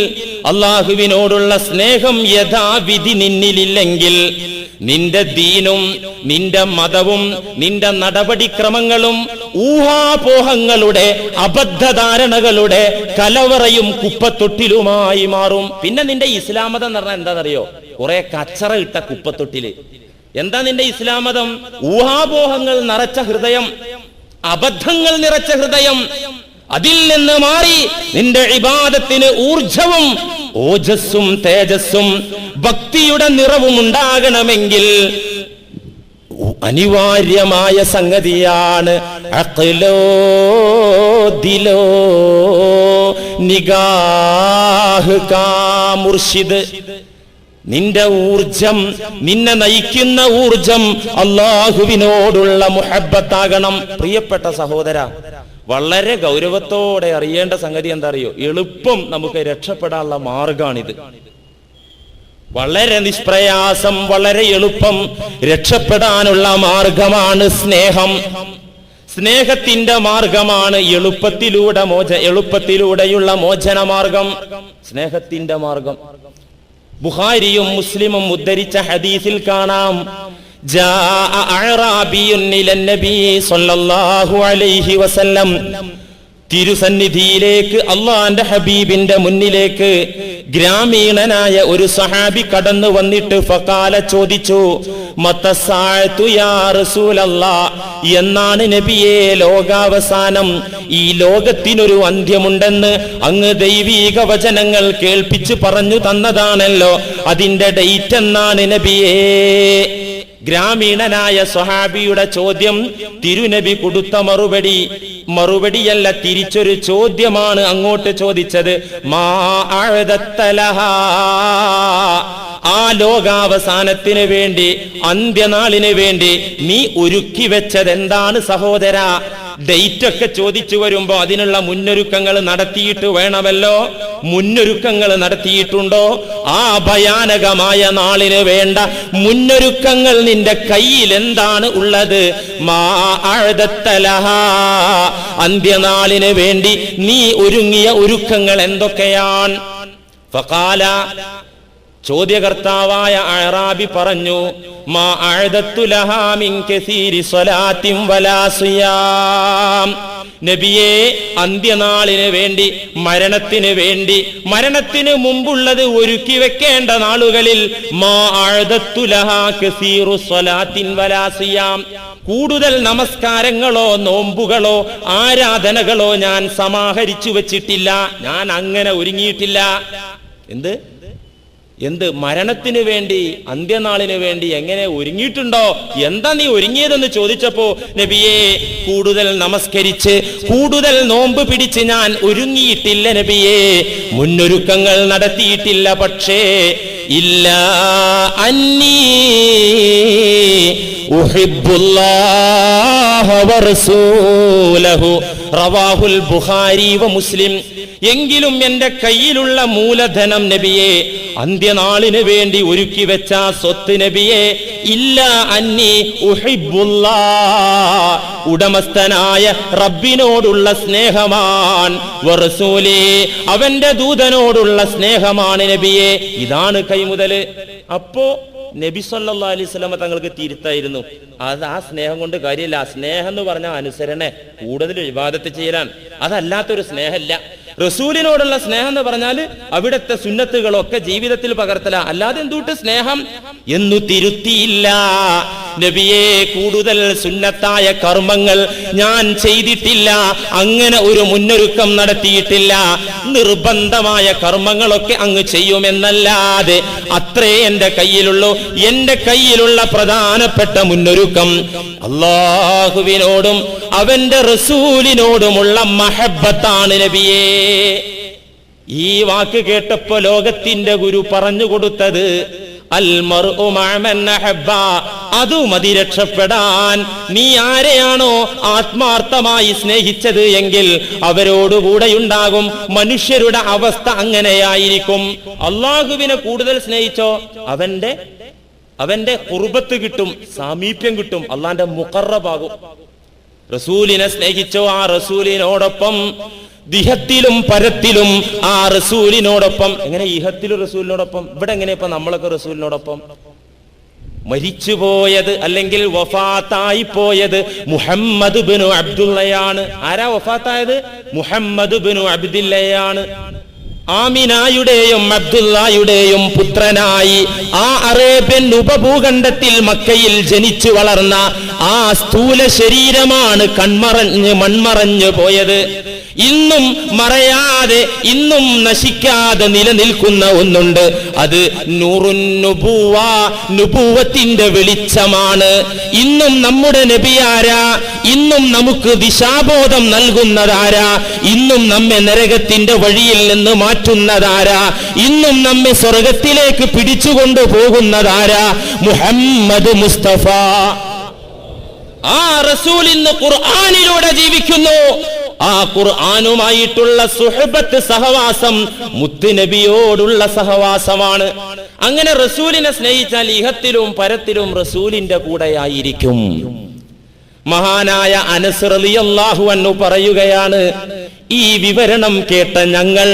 അള്ളാഹുവിനോടുള്ള സ്നേഹം യഥാവിധി നിന്നിലില്ലെങ്കിൽ, നിന്റെ ദീനും നിന്റെ മതവും നിന്റെ നടപടിക്രമങ്ങളും ഊഹാപോഹങ്ങളുടെ, അബദ്ധധാരണകളുടെ കലവറയും കുപ്പത്തൊട്ടിലുമായി മാറും. പിന്നെ നിന്റെ ഇസ്ലാം മതം എന്ന് പറഞ്ഞാൽ എന്താണെന്നറിയോ? കുറെ കച്ചറ ഇട്ട കുപ്പത്തൊട്ടില്. എന്താ നിന്റെ ഇസ്ലാം മതം? ഊഹാപോഹങ്ങൾ നിറച്ച ഹൃദയം, അബദ്ധങ്ങൾ നിറച്ച ഹൃദയം. അതിൽ നിന്ന് മാറി നിന്റെ ഇബാദത്തിന് ഊർജവും ഓജസ്സും തേജസ്സും ഭക്തിയുടെ നിറവും ഉണ്ടാകണമെങ്കിൽ അനിവാര്യമായ സംഗതിയാണ് അഖ്ലോ ദിലോ നിഗാഹ് കാ മുർഷിദ്. നിന്റെ ഊർജം, നിന്നെ നയിക്കുന്ന ഊർജം അല്ലാഹുവിനോടുള്ള മുഹബ്ബത്താകണം. പ്രിയപ്പെട്ട സഹോദര, വളരെ ഗൗരവത്തോടെ അറിയേണ്ട സംഗതി എന്താ അറിയോ? എളുപ്പം നമുക്ക് രക്ഷപ്പെടാനുള്ള മാർഗാണിത്. വളരെ നിഷ്പ്രയാസം, വളരെ എളുപ്പം രക്ഷപ്പെടാനുള്ള മാർഗമാണ് സ്നേഹം. സ്നേഹത്തിന്റെ മാർഗമാണ് എളുപ്പത്തിലൂടെയുള്ള മോചന മാർഗം, സ്നേഹത്തിന്റെ മാർഗം. ബുഖാരിയും മുസ്ലിമും ഉദ്ധരിച്ച ഹദീസിൽ കാണാം, ജാഅ അഅറാബിയുൻ ഇലൻ നബി സ്വല്ലല്ലാഹു അലൈഹി വസല്ലം. തിരുസന്നിധിയിലേക്ക്, അള്ളാന്റെ ഹബീബിന്റെ മുന്നിലേക്ക് ഗ്രാമീണനായ ഒരു സഹാബി കടന്നു വന്നിട്ട് ഫഖാല ചോദിച്ചു, മത്തസ്സാഅതു യാ റസൂലല്ലാഹ്, എന്നാണ് നബിയേ ലോകാവസാനം? ഈ ലോകത്തിനൊരു അന്ത്യമുണ്ടെന്ന് അങ്ങ് ദൈവീക വചനങ്ങൾ കേൾപ്പിച്ചു പറഞ്ഞു തന്നതാണല്ലോ, അതിന്റെ ഡേറ്റ് എന്നാണ് നബിയേ? ഗ്രാമീണനായ സ്വഹാബിയുടെ ചോദ്യം, തിരുനബി കൊടുത്ത മറുപടി, മറുപടിയല്ല, തിരിച്ചൊരു ചോദ്യമാണ് അങ്ങോട്ട് ചോദിച്ചത്. മാ അഅദത്തലഹാ, ആ ലോകാവസാനത്തിന് വേണ്ടി, അന്ത്യനാളിന് വേണ്ടി നീ ഒരുക്കി വെച്ചത് എന്താണ് സഹോദര? ഡേറ്റ് ഒക്കെ ചോദിച്ചു വരുമ്പോ അതിനുള്ള മുന്നൊരുക്കങ്ങൾ നടത്തിയിട്ട് വേണമല്ലോ. മുന്നൊരുക്കങ്ങൾ നടത്തിയിട്ടുണ്ടോ? ആ ഭയാനകമായ നാളിന് വേണ്ട മുന്നൊരുക്കങ്ങൾ നിന്റെ കയ്യിൽ എന്താണ് ഉള്ളത്? മാ അഅദത്തലഹാ, അന്ത്യനാളിന് വേണ്ടി നീ ഒരുങ്ങിയ ഒരുക്കങ്ങൾ എന്തൊക്കെയാണ്? ഫഖാല, ചോദ്യകർത്താവായ അഅറാബി പറഞ്ഞു, മാ അഅദത്തു ലഹാ മിൻ കസീരി സ്വലാത്തിൻ വലാ സിയാം. നബിയെ, അന്ത്യനാളിന് വേണ്ടി, മരണത്തിന് വേണ്ടി, മരണത്തിന് മുമ്പുള്ളത് ഒരുക്കി വെക്കേണ്ട നാളുകളിൽ മാ അഅദത്തു ലഹാ കസീറു സ്വലാത്തിൻ വലാ സിയാം, കൂടുതൽ നമസ്കാരങ്ങളോ നോമ്പുകളോ ആരാധനകളോ ഞാൻ സമാഹരിച്ചു വെച്ചിട്ടില്ല, ഞാൻ അങ്ങനെ ഒരുങ്ങിയിട്ടില്ല. എന്ത് മരണത്തിന് വേണ്ടി, അന്ത്യനാളിന് വേണ്ടി എങ്ങനെ ഒരുങ്ങിയിട്ടുണ്ടോ? എന്താ നീ ഒരുങ്ങിയതെന്ന് ചോദിച്ചപ്പോ, നബിയെ, കൂടുതൽ നമസ്കരിച്ച് കൂടുതൽ നോമ്പ് പിടിച്ച് ഞാൻ ഒരുങ്ങിയിട്ടില്ല നബിയെ, മുന്നൊരുക്കങ്ങൾ നടത്തിയിട്ടില്ല. പക്ഷേ ഇല്ലാ അന്നീ ഉഹിബ്ബുല്ലാഹ വറസൂലഹു റവാഹുൽ ബുഖാരി വ മുസ്ലിം. എങ്കിലും എന്റെ കയ്യിലുള്ള മൂലധനം നബിയെ, അന്ത്യനാളിന് വേണ്ടി ഒരുക്കി വെച്ച സ്വത്ത് നബിയെ, ഇല്ല അന്നി ഉഹിബ്ബുല്ലാഹ്, ഉടമസ്ഥനായ റബ്ബിനോടുള്ള സ്നേഹമാണ്, വറസൂലി, അവന്റെ ദൂതനോടുള്ള സ്നേഹമാണ് നബിയെ. ഇതാണ് കൈമുതല്. അപ്പോ നബി സല്ലല്ലാഹു അലൈഹി വസല്ലം തങ്ങൾക്ക് തിരുത്തായിരുന്നു. അത് ആ സ്നേഹം കൊണ്ട് കാര്യമില്ല. ആ സ്നേഹം എന്ന് പറഞ്ഞാൽ അനുസരണേ, കൂടുതൽ ഇബാദത്ത് ചെയ്യലാണ്. അതല്ലാത്തൊരു സ്നേഹമില്ല. റസൂലിനോടുള്ള സ്നേഹം എന്ന് പറഞ്ഞാൽ അവിടുത്തെ സുന്നത്തുകളൊക്കെ ജീവിതത്തിൽ പകർത്തല, അല്ലാതെ എന്തുട്ട് സ്നേഹം എന്നു തിരുത്തിയില്ല. നബിയെ, കൂടുതൽ സുന്നത്തായ കർമ്മങ്ങൾ ഞാൻ ചെയ്തിട്ടില്ല, അങ്ങനെ ഒരു മുന്നൊരുക്കം നടത്തിയിട്ടില്ല. നിർബന്ധമായ കർമ്മങ്ങളൊക്കെ അങ്ങ് ചെയ്യുമെന്നല്ലാതെ അത്രേ എന്റെ കയ്യിലുള്ളൂ. എന്റെ കയ്യിലുള്ള പ്രധാനപ്പെട്ട മുന്നൊരുക്കം അല്ലാഹുവിനോടും അവന്റെ റസൂലിനോടുമുള്ള മഹബ്ബത്താണ് നബിയേ. ഈ വാക്ക് കേട്ടപ്പോ ലോകത്തിന്റെ ഗുരു പറഞ്ഞു കൊടുത്തത് അൽ മർഉ മഅ മൻ അഹബ്ബ, അതു മതി രക്ഷപ്പെടാൻ. നീ ആരെയാണോ ആത്മാർത്ഥമായി സ്നേഹിച്ചത് എങ്കിൽ അവരോടുകൂടെയുണ്ടാകും. മനുഷ്യരുടെ അവസ്ഥ അങ്ങനെയായിരിക്കും. അള്ളാഹുവിനെ കൂടുതൽ സ്നേഹിച്ചോ അവന്റെ ഖുർബത്ത് കിട്ടും, സാമീപ്യം കിട്ടും, അള്ളാന്റെ മുഖറബാകും. റസൂലിനെ സ്നേഹിച്ചോ ആ റസൂലിനോടൊപ്പം ദിഹത്തിലും പരത്തിലും ആ റസൂലിനോടൊപ്പം. എങ്ങനെ ഇഹത്തിലും റസൂലിനോടൊപ്പം? ഇവിടെ എങ്ങനെ ഇപ്പൊ നമ്മളൊക്കെ റസൂലിനോടൊപ്പം? മരിച്ചുപോയത് അല്ലെങ്കിൽ വഫാത്തായി പോയത് മുഹമ്മദ് ബിനു അബ്ദുള്ളയാണ്. ആരാ വഫാത്തായത്? മുഹമ്മദ് ബിനു അബ്ദുള്ളയാണ്. ആമിനായുടെയും അബ്ദുള്ളയുടെയും പുത്രനായി ആ അറേബ്യൻ ഉപഭൂഖണ്ഡത്തിൽ മക്കയിൽ ജനിച്ചു വളർന്ന ആ സ്ഥൂല ശരീരമാണ് മൺമറഞ്ഞു പോയത്. ഇന്നും മറയാതെ, ഇന്നും നശിക്കാതെ നിലനിൽക്കുന്ന ഒന്നുണ്ട്. അത് നൂറുൻ നുബുവ, നുബുവത്തിന്റെ വെളിച്ചമാണ്. ഇന്നും നമ്മുടെ നബിയാരാ? ഇന്നും നമുക്ക് ദിശാബോധം നൽകുന്നതാരാ? ഇന്നും നമ്മെ നരകത്തിന്റെ വഴിയിൽ നിന്ന് മാറ്റുന്നതാരാ? ഇന്നും നമ്മെ സ്വർഗത്തിലേക്ക് പിടിച്ചുകൊണ്ടു പോകുന്നതാരാ? മുഹമ്മദ് മുസ്തഫ. ആ റസൂൽ ഇന്ന് ഖുർആനിലൂടെ ജീവിക്കുന്നു. ആ ഖുർആനുമായിട്ടുള്ള സുഹബത്ത്, സഹവാസം മുത്തുനബിയോടുള്ള സഹവാസമാണ്. അങ്ങനെ റസൂലിനെ സ്നേഹിച്ചാൽ ഇഹത്തിലും പരത്തിലും റസൂലിന്റെ കൂടെയായിരിക്കും. മഹാനായ അനസ് റളിയല്ലാഹു അൻഹു പറയുകയാണ്, ഈ വിവരണം കേട്ട ഞങ്ങൾ,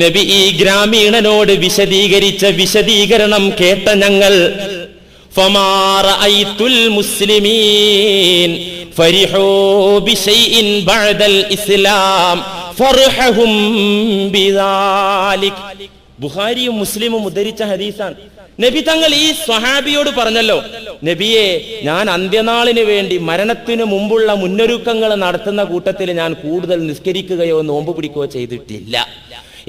നബി ഈ ഗ്രാമീണനോട് വിശദീകരിച്ച വിശദീകരണം കേട്ട ഞങ്ങൾ, ഫമാ റഅയ്തുൽ മുസ്ലിമീൻ ഫരിഹൂ ബിശൈഇൻ ബഅദൽ ഇസ്ലാം ഫർഹും ബിദാലിക്. ബുഖാരിയും മുസ്ലിമും ഉദ്ധരിച്ച ഹദീസാണ്. നബി തങ്ങൾ ഈ സ്വഹാബിയോട് പറഞ്ഞല്ലോ, നബിയെ, ഞാൻ അന്ത്യനാളിന് വേണ്ടി മരണത്തിന് മുമ്പുള്ള മുന്നൊരുക്കങ്ങൾ നടത്തുന്ന കൂട്ടത്തിൽ ഞാൻ കൂടുതൽ നിസ്കരിക്കുകയോ നോമ്പ് പിടിക്കുകയോ ചെയ്തിട്ടില്ല.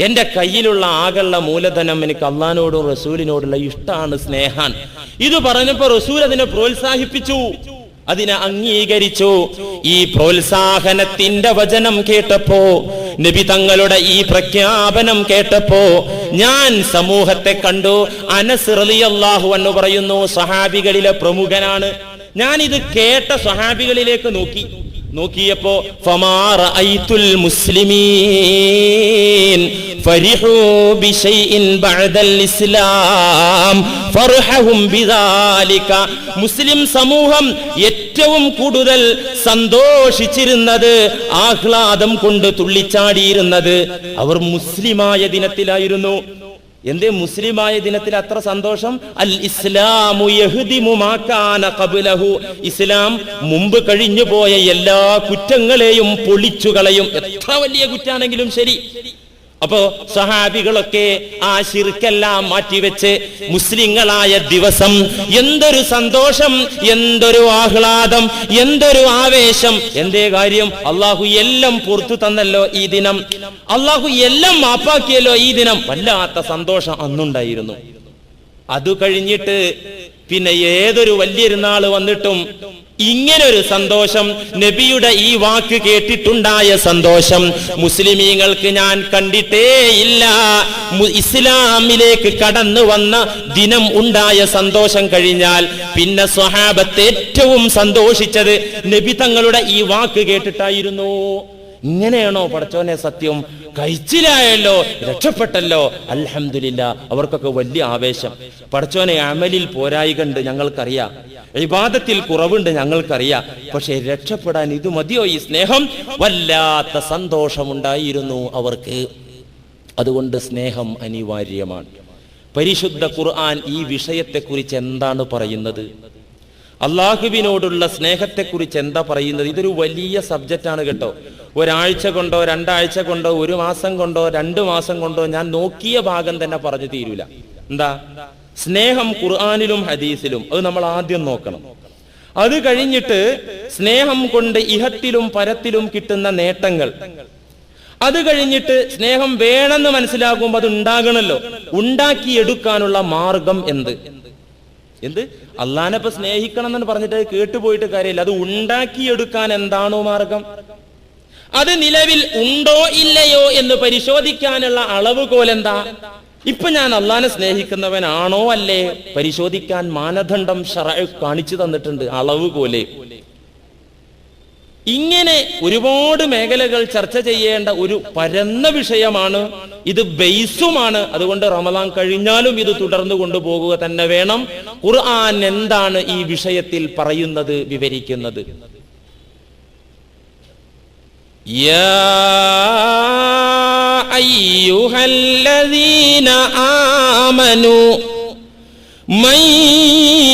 എന്റെ കയ്യിലുള്ള ആകെയുള്ള മൂലധനം എനിക്ക് അള്ളാഹിനോടും റസൂലിനോടുള്ള ഇഷ്ടമാണ്, സ്നേഹാൻ. ഇത് പറഞ്ഞപ്പോ റസൂൽ അതിനെ പ്രോത്സാഹിപ്പിച്ചു. അതിനെ അംഗീകരിച്ചു. ഈ പ്രോത്സാഹനത്തിന്റെ വചനം കേട്ടപ്പോ, നബി തങ്ങളുടെ ഈ പ്രഖ്യാപനം കേട്ടപ്പോ ഞാൻ സമൂഹത്തെ കണ്ടു. അനസ് റളിയല്ലാഹു അൻഹു പറയുന്നു, സഹാബികളിലെ പ്രമുഖനാണ്. ഞാനിത് കേട്ട സഹാബികളിലേക്ക് നോക്കിയപ്പോ ഫമാ റഅയ്തുൽ മുസ്ലിമീൻ ഫരിഹു ബിശൈഇൻ ബഅദൽ ഇസ്ലാം ഫർഹഹും ബിദാലിക. മുസ്ലിം സമൂഹം ഏറ്റവും കൂടുതൽ സന്തോഷിച്ചിരുന്നത്, ആഹ്ലാദം കൊണ്ട് തുള്ളിച്ചാടിയിരുന്നത് അവർ മുസ്ലിമായ ദിനത്തിലായിരുന്നു. എന്തേ മുസ്ലിമായ ദിനത്തിൽ അത്ര സന്തോഷം? അൽ ഇസ്ലാമു യഹ്ദിമു മാ കാന ഖബ്ലഹു. ഇസ്ലാം മുമ്പ് കഴിഞ്ഞു പോയ എല്ലാ കുറ്റങ്ങളെയും പൊളിച്ചു കളയും, എത്ര വലിയ കുറ്റാണെങ്കിലും ശരി. അപ്പോ സഹാബികളൊക്കെ ആ ശിർക്കെല്ലാം മാറ്റിവെച്ച് മുസ്ലിങ്ങളായ ദിവസം എന്തൊരു സന്തോഷം, എന്തൊരു ആഹ്ലാദം, എന്തൊരു ആവേശം. എന്തേ കാര്യം? അള്ളാഹു എല്ലാം പുറത്തു തന്നല്ലോ ഈ ദിനം, അള്ളാഹു എല്ലാം മാപ്പാക്കിയല്ലോ ഈ ദിനം. വല്ലാത്ത സന്തോഷം അന്നുണ്ടായിരുന്നു. അത് കഴിഞ്ഞിട്ട് പിന്നെ ഏതൊരു വലിയൊരുനാൾ വന്നിട്ടും ഇങ്ങനൊരു സന്തോഷം, നബിയുടെ ഈ വാക്ക് കേട്ടിട്ടുണ്ടായ സന്തോഷം മുസ്ലിമീങ്ങൾക്ക് ഞാൻ കണ്ടിട്ടേ ഇല്ല. ഇസ്ലാമിലേക്ക് കടന്നു വന്ന ദിനം ഉണ്ടായ സന്തോഷം കഴിഞ്ഞാൽ പിന്നെ സ്വഹാബത്ത് ഏറ്റവും സന്തോഷിച്ചത് നബി തങ്ങളുടെ ഈ വാക്ക് കേട്ടിട്ടായിരുന്നു. ഇങ്ങനെയാണോ പടച്ചോനെ സത്യം? കഴിച്ചിലായല്ലോ, രക്ഷപ്പെട്ടല്ലോ, അൽഹംദുലില്ലാ. അവർക്കൊക്കെ വലിയ ആവേശം. പടച്ചോനെ അമലിൽ പോരായികണ്ട് ഞങ്ങൾക്കറിയാം, ഇബാദത്തിൽ കുറവുണ്ട് ഞങ്ങൾക്കറിയാം, പക്ഷെ രക്ഷപ്പെടാൻ ഇത് മതിയോ ഈ സ്നേഹം? വല്ലാത്ത സന്തോഷമുണ്ടായിരുന്നു അവർക്ക്. അതുകൊണ്ട് സ്നേഹം അനിവാര്യമാണ്. പരിശുദ്ധ ഖുർആൻ ഈ വിഷയത്തെക്കുറിച്ച് എന്താണ് പറയുന്നത്? അള്ളാഹുവിനോടുള്ള സ്നേഹത്തെക്കുറിച്ച് എന്താ പറയുന്നത്? ഇതൊരു വലിയ സബ്ജക്റ്റാണ് കേട്ടോ. ഒരാഴ്ച കൊണ്ടോ 2 ആഴ്ച കൊണ്ടോ 1 മാസം കൊണ്ടോ 2 മാസം കൊണ്ടോ ഞാൻ നോക്കിയ ഭാഗം തന്നെ പറഞ്ഞു തീരൂല. എന്താ സ്നേഹം ഖുർആനിലും ഹദീസിലും? അത് നമ്മൾ ആദ്യം നോക്കണം. അത് കഴിഞ്ഞിട്ട് സ്നേഹം കൊണ്ട് ഇഹത്തിലും പരത്തിലും കിട്ടുന്ന നേട്ടങ്ങൾ, അത് കഴിഞ്ഞിട്ട് സ്നേഹം വേണമെന്ന് മനസ്സിലാക്കുമ്പോൾ അത് ഉണ്ടാകണല്ലോ, ഉണ്ടാക്കിയെടുക്കാനുള്ള മാർഗം എന്ത്? അള്ളാഹിനെ സ്നേഹിക്കണം എന്ന് പറഞ്ഞിട്ട് കേട്ടുപോയിട്ട് കാര്യമില്ല. അത് ഉണ്ടാക്കിയെടുക്കാൻ എന്താണോ മാർഗം? അത് നിലവിൽ ഉണ്ടോ ഇല്ലയോ എന്ന് പരിശോധിക്കാനുള്ള അളവുകോൽ എന്താ? ഇപ്പൊ ഞാൻ അള്ളാഹിനെ സ്നേഹിക്കുന്നവനാണോ അല്ലേ പരിശോധിക്കാൻ മാനദണ്ഡം ശറഅ് കാണിച്ചു തന്നിട്ടുണ്ട്, അളവുകോല്. ഇങ്ങനെ ഒരുപാട് മേഖലകൾ ചർച്ച ചെയ്യേണ്ട ഒരു പരന്ന വിഷയമാണ് ഇത്, ബേസുമാണ്. അതുകൊണ്ട് റമദാൻ കഴിഞ്ഞാലും ഇത് തുടർന്നു കൊണ്ടുപോകുക തന്നെ വേണം. ഖുർആൻ എന്താണ് ഈ വിഷയത്തിൽ പറയുന്നത്, വിവരിക്കുന്നത്? യാ അയ്യുഹല്ലദീന ആമനൂ മൻ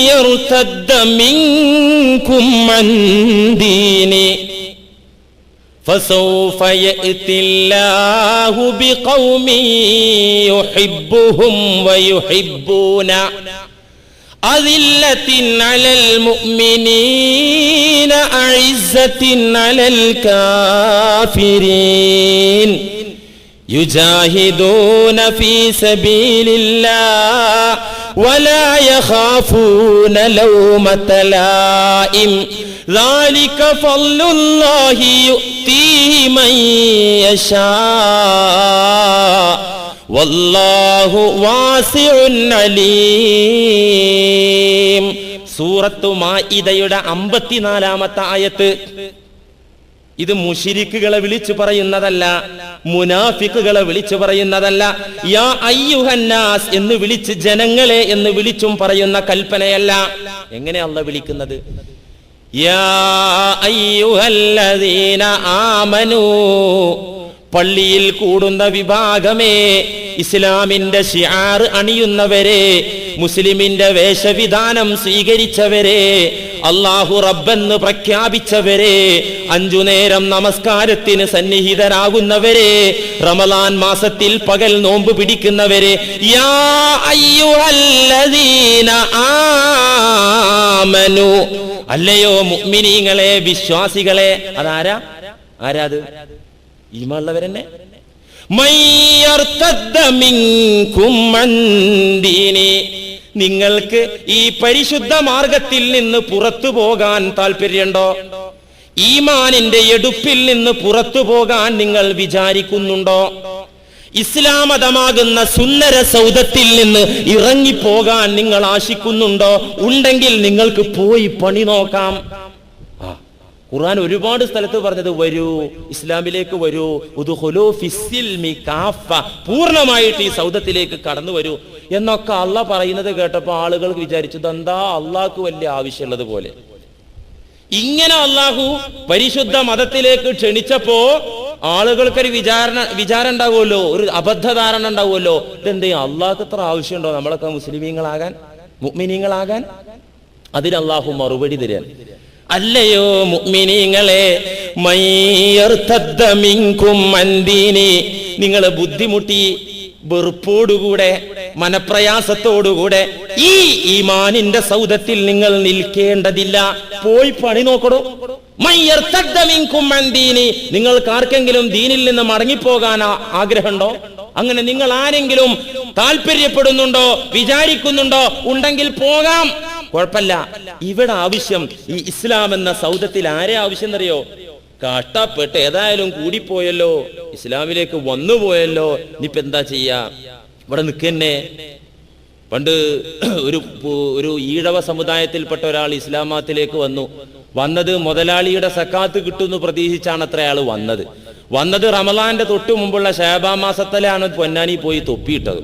യർതദ്ദ മിൻകും അൻ ദീനി ഫസൗഫ യഅതില്ലാഹു ബിഖൗമിൻ യുഹിബ്ബുഹും വയുഹിബ്ബൂന അദില്ലത്തിൻ അലൽ മുഅ്മിനീന അഇസ്സത്തിൻ അലൽ കാഫിരീൻ യുജാഹിദൂന ഫീ സബീലില്ലാഹ് വലാ യഖാഫൂന ലൗമത ലായിം ذلك فضل الله يؤتيه من يشاء والله واسع عليم. സൂറത്തു മാഇദയുടെ 54-ാമത്തെ ആയത്ത്. ഇത് മുശ്രിക്കുകളെ വിളിച്ചു പറയുന്നതല്ല, മുനാഫിക്കുകളെ വിളിച്ചു പറയുന്നതല്ല. യാ അയ്യുഹന്നാസ് എന്ന് വിളിച്ച് ജനങ്ങളെ എന്ന് വിളിച്ചും പറയുന്ന കൽപ്പനയല്ല. എങ്ങനെ അല്ലാഹു വിളിക്കുന്നത്? യാ അയ്യുഹല്ലദീന ആമനൂ, പള്ളിയിൽ കൂടുന്ന വിഭാഗമേ, ഇസ്ലാമിന്റെ ശിആർ അണിയുന്നവരെ, മുസ്ലിമിന്റെ വേഷവിധാനം സ്വീകരിച്ചവരെ, അല്ലാഹു റബ്ബെന്ന് പ്രഖ്യാപിച്ചവരെ, 5 നേരം നമസ്കാരത്തിന് സന്നിഹിതരാകുന്നവരെ, റമളാൻ മാസത്തിൽ പകൽ നോമ്പ് പിടിക്കുന്നവരെ, യാ അയ്യുഹല്ലദീന ആമനൂ, അല്ലയോ മുഅ്മിനീങ്ങളെ, വിശ്വാസികളെ. അതാരാ? ആരാത്? ഈമാനുള്ളവരെന്നെ. മൻ യർതദ്ദ മിൻകും അൻ ദീനി, നിങ്ങൾക്ക് ഈ പരിശുദ്ധ മാർഗത്തിൽ നിന്ന് പുറത്തു പോകാൻ താല്പര്യമുണ്ടോ? ഈമാനിന്റെ എടുപ്പിൽ നിന്ന് പുറത്തു പോകാൻ നിങ്ങൾ വിചാരിക്കുന്നുണ്ടോ? ഇസ്ലാം മതമാകുന്ന സുന്ദര സൗധത്തിൽ നിന്ന് ഇറങ്ങിപ്പോകാൻ നിങ്ങൾ ആശിക്കുന്നുണ്ടോ? ഉണ്ടെങ്കിൽ നിങ്ങൾക്ക് പോയി പണി നോക്കാം. ഖുർആൻ ഒരുപാട് സ്ഥലത്ത് പറഞ്ഞത് വരൂ, ഇസ്ലാമിലേക്ക് വരൂ, ഉദ്ഖുലൂ ഫിസ്സിൽമി കാഫ, പൂർണ്ണമായിട്ട് ഈ സൗധത്തിലേക്ക് കടന്നു വരൂ എന്നൊക്കെ അള്ളാഹ് പറയുന്നത് കേട്ടപ്പോൾ ആളുകൾ വിചാരിച്ചത് എന്താ അള്ളാഹ്ക്ക് വലിയ ആവശ്യമുള്ളത് പോലെ. ഇങ്ങനെ അള്ളാഹു പരിശുദ്ധ മതത്തിലേക്ക് ക്ഷണിച്ചപ്പോ ആളുകൾക്കൊരു വിചാരം ഉണ്ടാവുമല്ലോ, ഒരു അബദ്ധധാരണ ഉണ്ടാവുമല്ലോ. ഇതെന്തേ അള്ളാഹ്ക്ക് ഇത്ര ആവശ്യമുണ്ടോ നമ്മളൊക്കെ മുസ്ലിമീങ്ങളാകാൻ, മുഅ്മിനീങ്ങളാകാൻ? അതിന് അള്ളാഹു മറുപടി തരാൻ, അല്ലയോ മുഅ്മിനീങ്ങളെ, മയ്യർതദ്ദ മിൻകും അൻ ദീനി, നിങ്ങൾ ബുദ്ധിമുട്ടി വെറുപ്പോടുകൂടെ മനപ്രയാസത്തോടുകൂടെ ഈ ഈമാനിന്റെ സൗധത്തിൽ നിങ്ങൾ നിൽക്കേണ്ടതില്ല, പോയി പണി നോക്കണോ. മയ്യർതദ്ദ മിൻകും അൻ ദീനി, നിങ്ങൾക്ക് ആർക്കെങ്കിലും ദീനിൽ നിന്ന് മടങ്ങിപ്പോകാൻ ആഗ്രഹമുണ്ടോ? അങ്ങനെ നിങ്ങൾ ആരെങ്കിലും താല്പര്യപ്പെടുന്നുണ്ടോ, വിചാരിക്കുന്നുണ്ടോ? ഉണ്ടെങ്കിൽ പോകാം, കുഴപ്പമില്ല. ഇവിടെ ആവശ്യം ഈ ഇസ്ലാം എന്ന സൗധത്തിൽ ആരെ ആവശ്യം എന്നറിയോ? കഷ്ടപ്പെട്ട് ഏതായാലും കൂടിപ്പോയല്ലോ, ഇസ്ലാമിലേക്ക് വന്നുപോയല്ലോ, ഇനിയിപ്പോ എന്താ ചെയ്യാ, ഇവിടെ നിൽക്കന്നെ. പണ്ട് ഒരു ഈഴവ സമുദായത്തിൽപ്പെട്ട ഒരാൾ ഇസ്ലാം മതത്തിലേക്ക് വന്നത് മുതലാളിയുടെ സക്കാത്ത് കിട്ടുമെന്ന് പ്രതീക്ഷിച്ചാണ് അത്ര ആള് വന്നത് റമളാന്റെ തൊട്ടു മുമ്പുള്ള ശഅബാൻ മാസത്തിലാണ് പൊന്നാനി പോയി തൊപ്പിയിട്ടത്.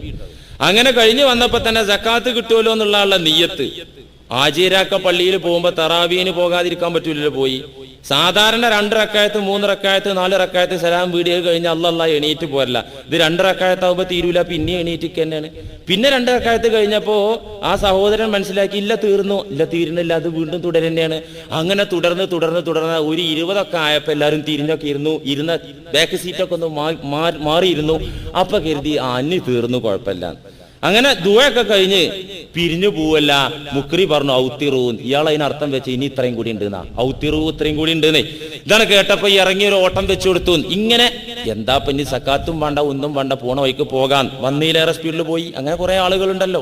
അങ്ങനെ കഴിഞ്ഞു വന്നപ്പോ തന്നെ സക്കാത്ത് കിട്ടുമല്ലോ എന്നുള്ള നിയ്യത്ത്. ആജീരാക്ക പള്ളിയിൽ പോകുമ്പോ തറാവീന് പോകാതിരിക്കാൻ പറ്റൂലല്ലോ, പോയി. സാധാരണ 2 റക്അത്ത് 3 റക്അത്ത് 4 റക്അത്ത് സലാം വീഡിയോ കഴിഞ്ഞ് അല്ലാഹ് എണീറ്റ് പോരല്ല. ഇത് 2 റക്അത്താവുമ്പോ തീരൂല, പിന്നെ എണീറ്റിക്ക് തന്നെയാണ്. പിന്നെ 2 റക്അത്ത് കഴിഞ്ഞപ്പോ ആ സഹോദരൻ മനസ്സിലാക്കി, ഇല്ല തീരുന്നില്ല, അത് വീണ്ടും തുടരുന്നതാണ്. അങ്ങനെ തുടർന്ന് ഒരു 20 ഒക്കെ ആയപ്പോ എല്ലാവരും തിരിഞ്ഞൊക്കെ ഇരുന്ന ബാക്ക് സീറ്റൊക്കെ ഒന്ന് മാറിയിരുന്നു. അപ്പൊ കരുതി അന്നി തീർന്നു, കുഴപ്പമില്ല. അങ്ങനെ ദുആയൊക്കെ കഴിഞ്ഞ് പിരിഞ്ഞു പോവല്ല. മുക്രി പറഞ്ഞു ഔത്തിറൂൻ, ഇയാൾ അതിനർത്ഥം വെച്ച് ഇനി ഇത്രയും കൂടി ഉണ്ട്, ഔത്തിറൂ ഇത്രയും കൂടി ഉണ്ട്. ഇതാണ് കേട്ടപ്പോ ഇറങ്ങി ഒരു ഓട്ടം വെച്ചു കൊടുത്തു. ഇങ്ങനെ എന്താ പിന്നെ സക്കാത്തും വേണ്ട ഒന്നും വേണ്ട, പോണ വഴിക്ക് പോകാൻ വന്നീലേറെ സ്പീഡിൽ പോയി. അങ്ങനെ കുറെ ആളുകളുണ്ടല്ലോ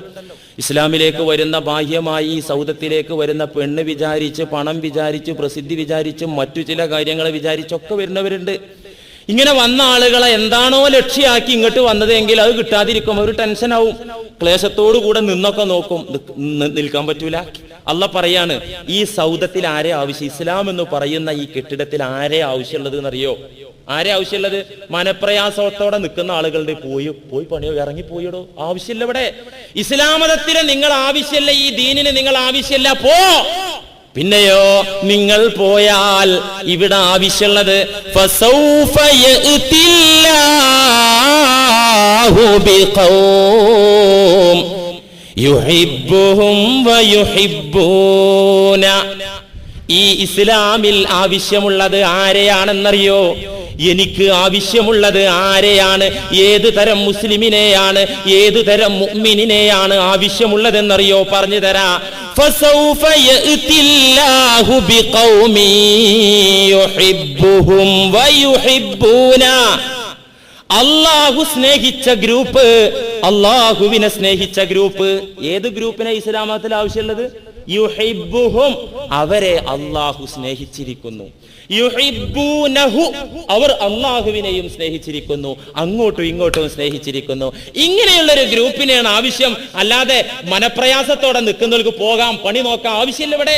ഇസ്ലാമിലേക്ക് വരുന്ന, ബാഹ്യമായി ഈ സൗദത്തിലേക്ക് വരുന്ന പെണ്ണ് വിചാരിച്ച്, പണം വിചാരിച്ച്, പ്രസിദ്ധി വിചാരിച്ച്, മറ്റു ചില കാര്യങ്ങൾ വിചാരിച്ചൊക്കെ വരുന്നവരുണ്ട്. ഇങ്ങനെ വന്ന ആളുകളെ എന്താണോ ലക്ഷ്യമാക്കി ഇങ്ങോട്ട് വന്നതെങ്കിൽ അത് കിട്ടാതിരിക്കും, ഒരു ടെൻഷനാവും, ക്ലേശത്തോടു കൂടെ നിന്നൊക്കെ നോക്കും, നിൽക്കാൻ പറ്റൂല. അള്ളാഹ് പറയാണ്, ഈ സൗദത്തിൽ ആരെ ആവശ്യം? ഇസ്ലാം എന്ന് പറയുന്ന ഈ കെട്ടിടത്തിൽ ആരെ ആവശ്യമുള്ളത് എന്നറിയോ? ആരെ ആവശ്യമുള്ളത്? മനപ്രയാസത്തോടെ നിൽക്കുന്ന ആളുകളുടെ പോയി പണിയോ ഇറങ്ങിപ്പോയിടോ, ആവശ്യമില്ല. ഇവിടെ ഇസ്ലാം മതത്തിന് നിങ്ങൾ ആവശ്യമില്ല, ഈ ദീനിന് നിങ്ങൾ ആവശ്യമില്ല, പോ. പിന്നെയോ നിങ്ങൾ പോയാൽ ഇവിടെ ആവശ്യമുള്ളത് ഫസൗഫ യഅതില്ലാഹു ബിഖൗം യുഹിബ്ബുഹും വയുഹിബ്ബൂന. ഈ ഇസ്ലാമിൽ ആവശ്യമുള്ളത് ആരെയാണെന്നറിയോ? എനിക്ക് ആവശ്യമുള്ളത് ആരെയാണ്? ഏതു തരം മുസ്ലിമിനെയാണ്, ഏതു തരം മുഅ്മിനിനെയാണ് ആവശ്യമുള്ളതെന്നറിയോ? പറഞ്ഞു തരാ. ഫസൗഫ യഅതില്ലാഹു ബിഖൗമി യുഹിബ്ബുഹും വയുഹിബ്ബൂന. അല്ലാഹു സ്നേഹിച്ച ഗ്രൂപ്പ്, അല്ലാഹുവിനെ സ്നേഹിച്ച ഗ്രൂപ്പ്. ഏത് ഗ്രൂപ്പിനെ ഇസ്ലാം മതത്തിൽ ആവശ്യമുള്ളത്? യുഹിബ്ബുഹും, അവരെ അല്ലാഹു സ്നേഹിച്ചിരിക്കുന്നു. യുഹിബ്ബൂനഹു, അവർ അല്ലാഹുവിനെയും സ്നേഹിച്ചിരിക്കുന്നു, അങ്ങോട്ടും ഇങ്ങോട്ടും സ്നേഹിച്ചിരിക്കുന്നു. ഇങ്ങനെയുള്ളൊരു ഗ്രൂപ്പിനെയാണ് ആവശ്യം. അല്ലാതെ മനപ്രയാസത്തോടെ നിൽക്കുന്നവർക്ക് പോകാം, പണി നോക്കാം ആവശ്യമില്ല ഇവിടെ.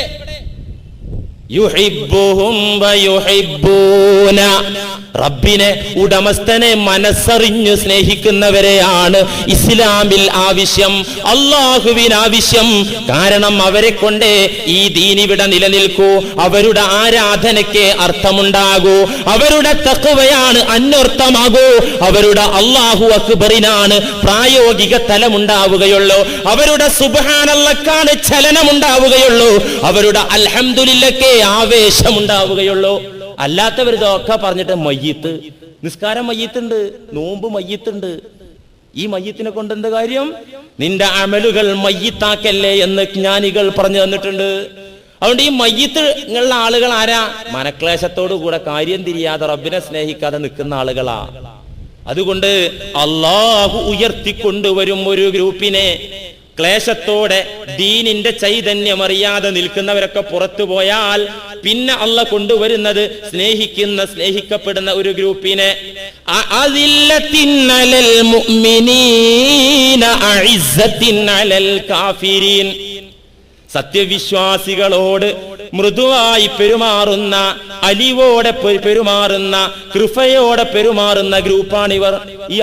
യുഹിബ്ബുഹും വയുഹിബ്ബൂന, റബ്ബിനെ, ഉടമസ്ഥനെ മനസ്സറിഞ്ഞു സ്നേഹിക്കുന്നവരെയാണ് ഇസ്ലാമിൽ ആവശ്യം, അല്ലാഹുവിന് ആവശ്യം. കാരണം അവരെ കൊണ്ടേ ഈ ദീനിവിടെ നിലനിൽക്കൂ, അവരുടെ ആരാധനയ്ക്ക് അർത്ഥമുണ്ടാകൂ, അവരുടെ തഖ്വയാണ് അന്വർത്ഥമാകൂ, അവരുടെ അല്ലാഹു അക്ബറിനാണ് പ്രായോഗിക തലമുണ്ടാവുകയുള്ളൂ, അവരുടെ സുബ്ഹാനല്ലാഹ്ക്കാണ് ചലനമുണ്ടാവുകയുള്ളൂ, അവരുടെ അൽഹംദുലില്ലയ്ക്ക് ആവേശമുണ്ടാവുകയുള്ളൂ. അല്ലാത്തവരിതൊക്കെ പറഞ്ഞിട്ട് മയ്യിത്ത്, നിസ്കാരം മയ്യിത്തുണ്ട്, നോമ്പ് മയ്യിത്തുണ്ട്. ഈ മയ്യിത്തിനെ കൊണ്ട് എന്ത് കാര്യം? നിന്റെ അമലുകൾ മയ്യിത്താക്കല്ലേ എന്ന് ജ്ഞാനികൾ പറഞ്ഞു തന്നിട്ടുണ്ട്. അതുകൊണ്ട് ഈ മയ്യിത്തുള്ള ആളുകൾ ആരാ? മനക്ലേശത്തോടു കൂടെ കാര്യം തിരിയാതെ റബ്ബിനെ സ്നേഹിക്കാതെ നിൽക്കുന്ന ആളുകളാ. അതുകൊണ്ട് അല്ലാഹു ഉയർത്തിക്കൊണ്ടുവരും ഒരു ഗ്രൂപ്പിനെ. ക്ലേശത്തോടെ ദീനിന്റെ ചൈതന്യമറിയാതെ നിൽക്കുന്നവരൊക്കെ പുറത്തു പോയാൽ പിന്നെ അള്ളാഹ് കൊണ്ടുവരുന്നത് സ്നേഹിക്കപ്പെടുന്ന ഒരു ഗ്രൂപ്പിനെ. അദില്ലത്തിൻ അലൽ മുഅ്മിനീന അഇസ്സത്തിൻ അലൽ കാഫിരീൻ. സത്യവിശ്വാസികളോട് മൃദുവായി പെരുമാറുന്ന, അലിവോടെ പെരുമാറുന്ന, കൃപയോടെ പെരുമാറുന്ന ഗ്രൂപ്പാണിവർ. ഈ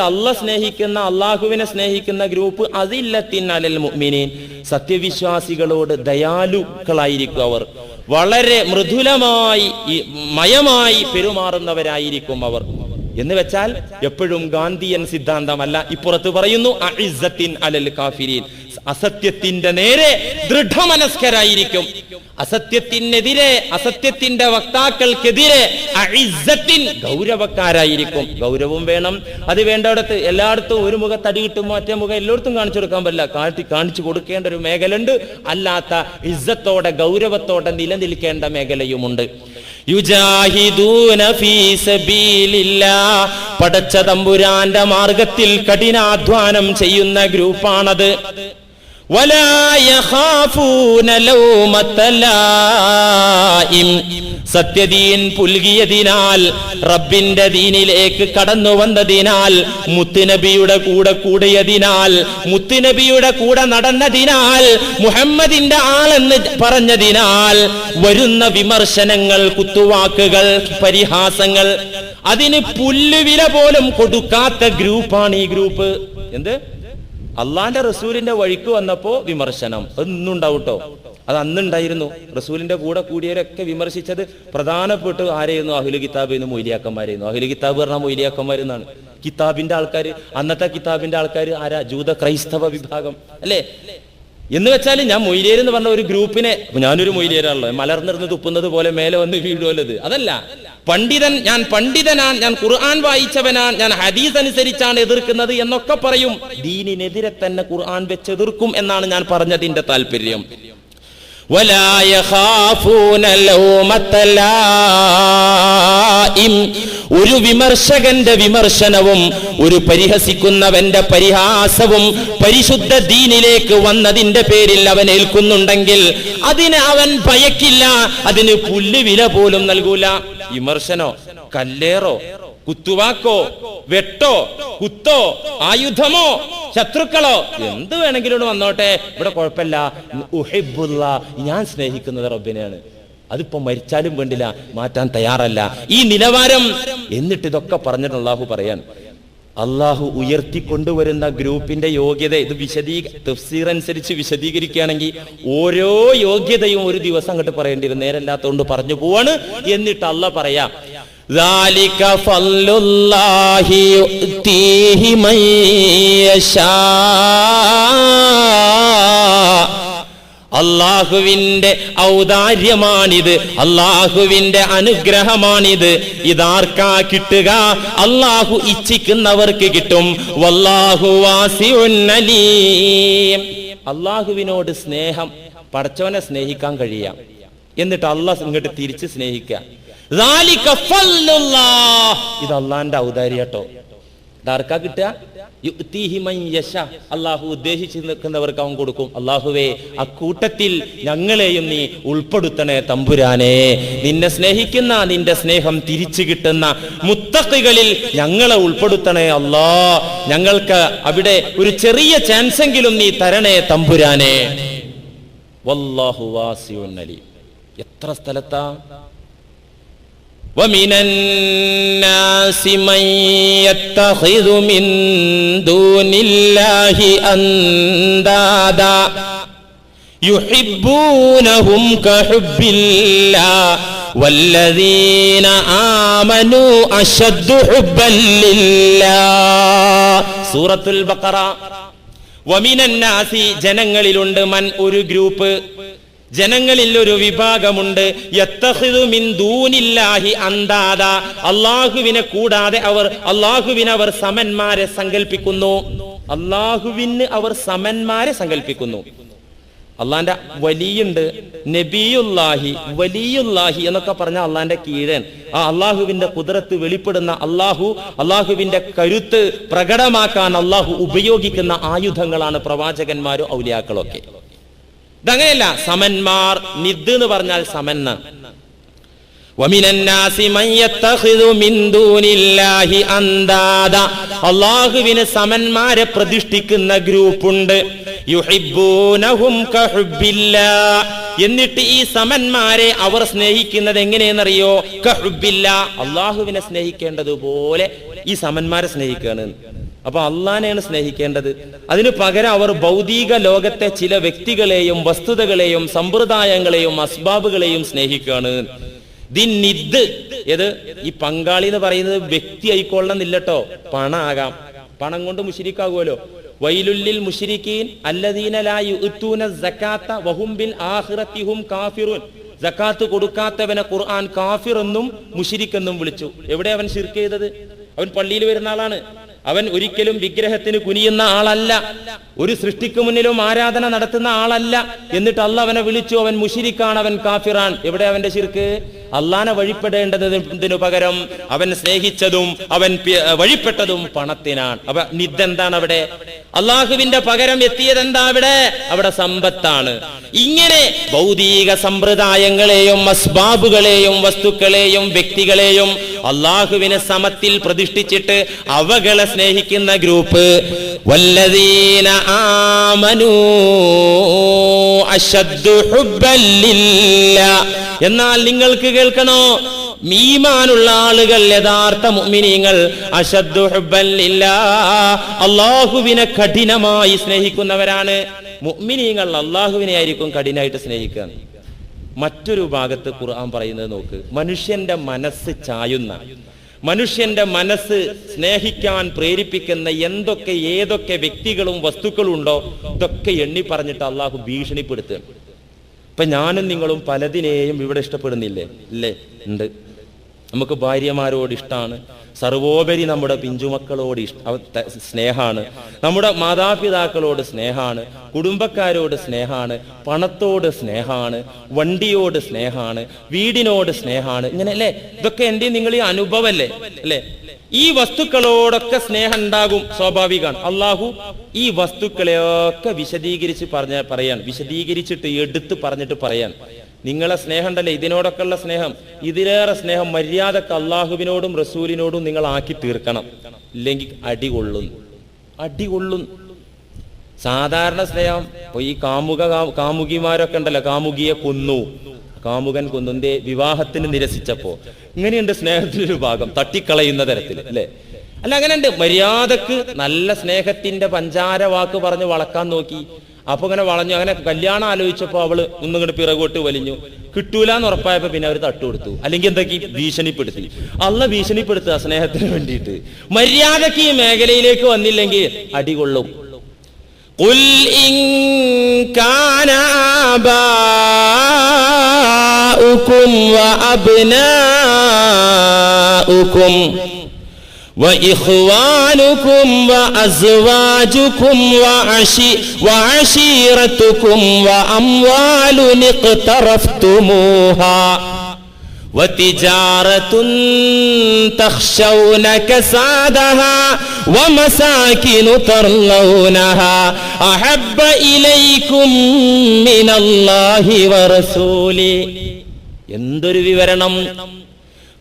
അള്ളാഹുവിനെ സ്നേഹിക്കുന്ന ഗ്രൂപ്പ് അദില്ലത്തിൻ അലൽ മുഅ്മിനീൻ. സത്യവിശ്വാസികളോട് ദയാലുക്കളായിരിക്കും അവർ. വളരെ മൃദുലമായി മയമായി പെരുമാറുന്നവരായിരിക്കും അവർ. എന്ന് വെച്ചാൽ എപ്പോഴും ഗാന്ധിയൻ സിദ്ധാന്തമല്ല. ഇപ്പുറത്ത് പറയുന്നു അഇസ്സത്തിൻ അലൽ കാഫിരീൻ. അസത്യത്തിന്റെ നേരെ ദൃഢമനസ്കരായിരിക്കും. അസത്യത്തിനെതിരെ, അസത്യത്തിന്റെ വക്താക്കൾക്കെതിരെ അഇസ്സത്തിൻ ഗൗരവക്കാരായിരിക്കും. ഗൗരവം വേണം. അത് വേണ്ടയിടത്ത് എല്ലായിടത്തും ഒരു മുഖത്തടി കിട്ടും, മറ്റേ മുഖം എല്ലായിടത്തും കാണിച്ചു കൊടുക്കാൻ പറ്റില്ല. കാണിച്ചു കൊടുക്കേണ്ട ഒരു മേഖലയുണ്ട്. അല്ലാത്ത ഇസ്സത്തോടെ ഗൗരവത്തോടെ നിലനിൽക്കേണ്ട മേഖലയുമുണ്ട്. യുജാഹിദൂന ഫീ സബീലില്ലാഹ്. പടച്ച തമ്പുരാന്റെ മാർഗത്തിൽ കഠിനാധ്വാനം ചെയ്യുന്ന ഗ്രൂപ്പാണത്. വലാ യഖാഫൂന ലൗമത ലായിം. സത്യദീൻ പുൽകിയതിനാൽ, റബ്ബിന്റെ ദീനിലേക്ക് കടന്നു വന്നതിനാൽ, മുത്തുനബിയുടെ കൂടെ കൂടിയതിനാൽ, മുത്തുനബിയുടെ കൂടെ നടന്നതിനാൽ, മുഹമ്മദിന്റെ ആളെന്ന് പറഞ്ഞതിനാൽ വരുന്ന വിമർശനങ്ങൾ, കുത്തുവാക്കുകൾ, പരിഹാസങ്ങൾ, അതിന് പുല്ലുവില പോലും കൊടുക്കാത്ത ഗ്രൂപ്പാണ് ഈ ഗ്രൂപ്പ്. എന്ത്? അള്ളാന്റെ റസൂലിന്റെ വഴിക്ക് വന്നപ്പോ വിമർശനം. അത് ഇന്നുണ്ടാവട്ടോ, അത് അന്നുണ്ടായിരുന്നു. റസൂലിന്റെ കൂടെ കൂടിയവരൊക്കെ വിമർശിച്ചത് പ്രധാനപ്പെട്ട് ആരെയൊന്നും അഹ്ലു കിതാബ് എന്ന് മൊയ്ലിയാക്കന്മാരെയൊന്നും. അഹ്ലു കിതാബ് പറഞ്ഞാൽ മൊയ്ലിയാക്കന്മാരെന്നാണ്. കിതാബിന്റെ ആൾക്കാർ, അന്നത്തെ കിതാബിന്റെ ആൾക്കാർ ആരാ? ജൂത ക്രൈസ്തവ വിഭാഗം അല്ലേ? എന്ന് വെച്ചാൽ ഞാൻ മൊയ്ലിയേരെന്ന് പറഞ്ഞ ഒരു ഗ്രൂപ്പിനെ, ഞാനൊരു മൊയ്ലിയേരാണല്ലോ, മലർന്നിരുന്ന് തുപ്പുന്നത് പോലെ മേലെ വന്ന് വീഴുവല്ലത്. അതല്ല. ഞാൻ പണ്ഡിതനാണ്, ഞാൻ ഖുർആൻ വായിച്ചവനാണ്, ഞാൻ ഹദീസ് അനുസരിച്ചാണ് എതിർക്കുന്നത് എന്നൊക്കെ പറയും. ദീനിനെതിരെ തന്നെ ഖുർആൻ വെച്ച് എതിർക്കും എന്നാണ് ഞാൻ പറഞ്ഞതിന്റെ താല്പര്യം. വലാ യഖാഫൂന ലൗമത ലായിം. ഒരു വിമർശകന്റെ വിമർശനവും, ഒരു പരിഹസിക്കുന്നവന്റെ പരിഹാസവും പരിശുദ്ധ ദീനിലേക്ക് വന്നതിന്റെ പേരിൽ അവൻ ഏൽക്കുന്നുണ്ടെങ്കിൽ അതിന് അവൻ ഭയക്കില്ല. അതിന് പുല്ലുവില പോലും നൽകൂല. വിമർശനോ, കല്ലേറോ, കുത്തുവാക്കോ, വെട്ടോ, കുത്തോ, ആയുധമോ, ശത്രുക്കളോ, എന്ത് വേണമെങ്കിലും വന്നോട്ടെ, ഇവിടെ കുഴപ്പമില്ല. ഉഹിബ്ബുള്ള, ഞാൻ സ്നേഹിക്കുന്നത് റബ്ബിനെയാണ്. അതിപ്പോ മരിച്ചാലും വേണ്ടില്ല, മാറ്റാൻ തയ്യാറല്ല. ഈ നിലവാരം. എന്നിട്ട് ഇതൊക്കെ പറഞ്ഞിട്ട് അള്ളാഹു പറയാൻ, അള്ളാഹു ഉയർത്തിക്കൊണ്ടുവരുന്ന ഗ്രൂപ്പിന്റെ യോഗ്യത ഇത് തഫ്സീർ അനുസരിച്ച് വിശദീകരിക്കുകയാണെങ്കിൽ ഓരോ യോഗ്യതയും ഒരു ദിവസം അങ്ങോട്ട് പറയേണ്ടി വരും. നേരല്ലാത്തതുകൊണ്ട് പറഞ്ഞു പോവാണ്. എന്നിട്ട് അള്ളാഹ് പറയാ, ذَلِكَ فَضْلُ اللَّهِ يُؤْتِيهِ مَن يَشَاءُ. അള്ളാഹുവിന്റെ ഔദാര്യമാണിത്, അള്ളാഹുവിന്റെ അനുഗ്രഹമാണിത്. ഇതാർക്കാ കിട്ടുക? അള്ളാഹു ഇച്ഛിക്കുന്നവർക്ക് കിട്ടും. വല്ലാഹു വാസിഉൻ അലീം. അള്ളാഹുവിനോട് സ്നേഹം, പടച്ചവനെ സ്നേഹിക്കാൻ കഴിയാം. എന്നിട്ട് അള്ളാഹ് ഇങ്ങോട്ട് തിരിച്ച് സ്നേഹിക്കുക. ഇത് അള്ളാന്റെ ഔദാര്യാട്ടോ. ഇതാർക്കാ കിട്ടുക? അള്ളാഹു ഉദ്ദേശിച്ച് നിൽക്കുന്നവർക്ക് അവൻ കൊടുക്കും. അള്ളാഹുവേ, അക്കൂട്ടത്തിൽ ഞങ്ങളെയും നീ ഉൾപ്പെടുത്തണേ തമ്പുരാനെ. നിന്നെ സ്നേഹിക്കുന്ന, നിന്റെ സ്നേഹം തിരിച്ചു കിട്ടുന്ന മുത്തഖികളിൽ ഞങ്ങളെ ഉൾപ്പെടുത്തണേ അല്ലാ. ഞങ്ങൾക്ക് അവിടെ ഒരു ചെറിയ ചാൻസെങ്കിലും നീ തരണേ തമ്പുരാനെ. വല്ലാഹു വാസിഉൻ അലീം. എത്ര സ്ഥലത്താ? وَمِنَ النَّاسِ مَن يَتَّخِذُ مِن دُونِ اللَّهِ أَندَادًا يُحِبُّونَهُمْ كَحُبِّ اللَّهِ وَالَّذِينَ آمَنُوا أَشَدُّ حُبًّا لِلَّهِ. സൂറത്തുൽ ബഖറ. وَمِنَ النَّاسِ ജനങ്ങളിലുണ്ട്, മൻ ഒരു ഗ്രൂപ്പ്, ജനങ്ങളിൽ ഒരു വിഭാഗമുണ്ട്, യത്തഖിദു മിൻ ദൂനില്ലാഹി അന്താദ. അല്ലാഹുവിനെ കൂടാതെ അല്ലാഹുവിനെ അവർ സമന്മാരെ സങ്കല്പിക്കുന്നു. അല്ലാഹുവിന് അവർ സമന്മാരെ സങ്കല്പിക്കുന്നു. അള്ളാന്റെ വലിയുണ്ട്, നബിയുല്ലാഹി, വലിയുല്ലാഹി എന്നൊക്കെ പറഞ്ഞ അള്ളാന്റെ കീഴൻ. ആ അള്ളാഹുവിന്റെ ഖുദ്റത്ത് വെളിപ്പെടുന്ന അള്ളാഹുവിന്റെ കരുത്ത് പ്രകടമാക്കാൻ അള്ളാഹു ഉപയോഗിക്കുന്ന ആയുധങ്ങളാണ് പ്രവാചകന്മാരും ഔലിയാക്കളും ഒക്കെ. ഇതങ്ങനെയല്ല. സമന്മാർ, നിദ് എന്ന് പറഞ്ഞാൽ സമന്ന. അള്ളാഹുവിന് സമന്മാരെ പ്രതിഷ്ഠിക്കുന്ന ഗ്രൂപ്പുണ്ട്. യുഹിബ്ബൂനഹും കഹുബ്ബില്ലാഹ്. എന്നിട്ട് ഈ സമന്മാരെ അവർ സ്നേഹിക്കുന്നത് എങ്ങനെയെന്നറിയോ? കഹുബ്ബില്ലാഹ്. അള്ളാഹുവിനെ സ്നേഹിക്കേണ്ടതുപോലെ ഈ സമന്മാരെ സ്നേഹിക്കുകയാണ്. അപ്പൊ അള്ളാനെയാണ് സ്നേഹിക്കേണ്ടത്. അതിനു പകരം അവർ ഭൗതിക ലോകത്തെ ചില വ്യക്തികളെയും വസ്തുതകളെയും സമ്പ്രദായങ്ങളെയും അസ്ബാബുകളെയും സ്നേഹിക്കുകയാണ്. നിദ് ഏത്? ഈ പങ്കാളി എന്ന് പറയുന്നത് വ്യക്തി ആയിക്കൊള്ളണമെന്നില്ലട്ടോ, പണം ആകാം. പണം കൊണ്ട് മുശ്രിക്കാകുമല്ലോ. വൈലുല്ലിൽ മുശ്രിക്കീൻ അല്ലദീന ലാ യുഅ്തൂന സകാത്ത വഹും ബിൽ ആഖിറതി ഹും കാഫിറൂൻ. സകാത്ത് കൊടുക്കാത്തവനെ ഖുർആൻ കാഫിർ എന്നും മുശ്രിക് എന്നും വിളിച്ചു. എവിടെ അവൻ ശിർക്ക് ചെയ്തത്? അവൻ പള്ളിയിൽ വരുന്ന ആളാണ്. അവൻ ഒരിക്കലും വിഗ്രഹത്തിന് കുനിയുന്ന ആളല്ല, ഒരു സൃഷ്ടിക്ക് മുന്നിലും ആരാധന നടത്തുന്ന ആളല്ല. എന്നിട്ട് അള്ളാഹ് അവനെ വിളിച്ചു, അവൻ മുശ്രിക്കാണ്, അവൻ കാഫിറാൻ. എവിടെ അവന്റെ ശിർക്ക്? അള്ളാനെ വഴിപ്പെടേണ്ടതിനു പകരം അവൻ സ്നേഹിച്ചതും അവൻ വഴിപ്പെട്ടതും പണത്തിനാണ്. അപ്പൊ നിദ് എന്താണ് അവിടെ? അള്ളാഹുവിന്റെ പകരം എത്തിയത് എന്താ അവിടെ? അവിടെ സമ്പത്താണ്. ഇങ്ങനെ ഭൗതിക സമ്പ്രദായങ്ങളെയും അസ്ബാബുകളെയും വസ്തുക്കളെയും വ്യക്തികളെയും അള്ളാഹുവിനെ സമത്തിൽ പ്രതിഷ്ഠിച്ചിട്ട് അവകളെ സ്നേഹിക്കുന്ന ഗ്രൂപ്പ് വല്ലദീന ആമനൂ അശദ്ദു ഹുബ്ബൻ ലില്ലാഹ്. എന്നാൽ നിങ്ങൾക്ക് കേൾക്കണോ, ഈമാനുള്ള ആളുകൾ, യഥാർത്ഥ മുഅ്മിനീങ്ങൾ, അശദ്ദു ഹുബ്ബൻ ലില്ലാഹ്, അല്ലാഹുവിനെ കഠിനമായി സ്നേഹിക്കുന്നവരാണ്. മുഅ്മിനീങ്ങൾ അല്ലാഹുവിനെ ആയിരിക്കും കഠിനമായിട്ട് സ്നേഹിക്കുക. മറ്റൊരു ഭാഗത്ത് ഖുർആൻ പറയുന്നത് നോക്ക്. മനുഷ്യന്റെ മനസ്സ് ചായുന്ന, മനുഷ്യന്റെ മനസ്സ് സ്നേഹിക്കാൻ പ്രേരിപ്പിക്കുന്ന ഏതൊക്കെ വ്യക്തികളും വസ്തുക്കളും ഉണ്ടോ ഇതൊക്കെ എണ്ണി പറഞ്ഞിട്ട് അള്ളാഹു ഭീഷണിപ്പെടുത്തുക. ഇപ്പൊ ഞാനും നിങ്ങളും പലതിനെയും ഇവിടെ ഇഷ്ടപ്പെടുന്നില്ലേ? ഇല്ലേ? ഉണ്ട്. നമുക്ക് ഭാര്യമാരോട് ഇഷ്ടമാണ്, സർവോപരി നമ്മുടെ പിഞ്ചുമക്കളോട് സ്നേഹമാണ്, നമ്മുടെ മാതാപിതാക്കളോട് സ്നേഹമാണ്, കുടുംബക്കാരോട് സ്നേഹമാണ്, പണത്തോട് സ്നേഹമാണ്, വണ്ടിയോട് സ്നേഹമാണ്, വീടിനോട് സ്നേഹമാണ്. ഇങ്ങനെ അല്ലേ? ഇതൊക്കെ എൻ്റെ നിങ്ങൾ ഈ അനുഭവമല്ലേ? അല്ലേ? ഈ വസ്തുക്കളോടൊക്കെ സ്നേഹം ഉണ്ടാകും, സ്വാഭാവികമാണ്. അള്ളാഹു ഈ വസ്തുക്കളെയൊക്കെ വിശദീകരിച്ചിട്ട് എടുത്ത് പറഞ്ഞിട്ട് പറയാൻ, നിങ്ങളെ സ്നേഹം ഉണ്ടല്ലേ, ഇതിനോടൊക്കെ ഉള്ള സ്നേഹം, ഇതിലേറെ സ്നേഹം മര്യാദക്ക് അള്ളാഹുവിനോടും റസൂലിനോടും നിങ്ങൾ ആക്കി തീർക്കണം. ഇല്ലെങ്കിൽ അടികൊള്ളും. സാധാരണ സ്നേഹം ഇപ്പൊ ഈ കാമുകിമാരൊക്കെ ഉണ്ടല്ലോ, കാമുകിയെ കൊന്നു, കാമുകൻ കൊന്നു, എന്തേ? വിവാഹത്തിന് നിരസിച്ചപ്പോ. ഇങ്ങനെയുണ്ട് സ്നേഹത്തിനൊരു ഭാഗം, തട്ടിക്കളയുന്ന തരത്തിൽ, അല്ലേ? അല്ല, അങ്ങനെ ഉണ്ട്. മര്യാദക്ക് നല്ല സ്നേഹത്തിന്റെ പഞ്ചാര വാക്ക് പറഞ്ഞ് വളക്കാൻ നോക്കി. അപ്പൊ ഇങ്ങനെ വളഞ്ഞു. അങ്ങനെ കല്യാണം ആലോചിച്ചപ്പോ അവള് ഒന്നിങ്ങോട്ട് പിറകോട്ട് വലിഞ്ഞു. കിട്ടൂലെന്ന് ഉറപ്പായപ്പോ പിന്നെ അവർ തട്ടുകൊടുത്തു. അല്ലെങ്കിൽ എന്തൊക്കെ ഭീഷണിപ്പെടുത്തി. അള്ള ഭീഷണിപ്പെടുത്തുക സ്നേഹത്തിന് വേണ്ടിയിട്ട്. മര്യാദക്ക് ഈ മേഖലയിലേക്ക് വന്നില്ലെങ്കിൽ അടികൊള്ളും. ഖുൽ ഇൻ കാന ആബാഉകും വഅബ്നാഉകും وإخوانكم وأزواجكم وعشيرتكم وأموال اقترفتموها وتجارة تخشون كسادها ومساكن ترضونها أحب إليكم من الله ورسوله. എന്തൊരു വിവരണം!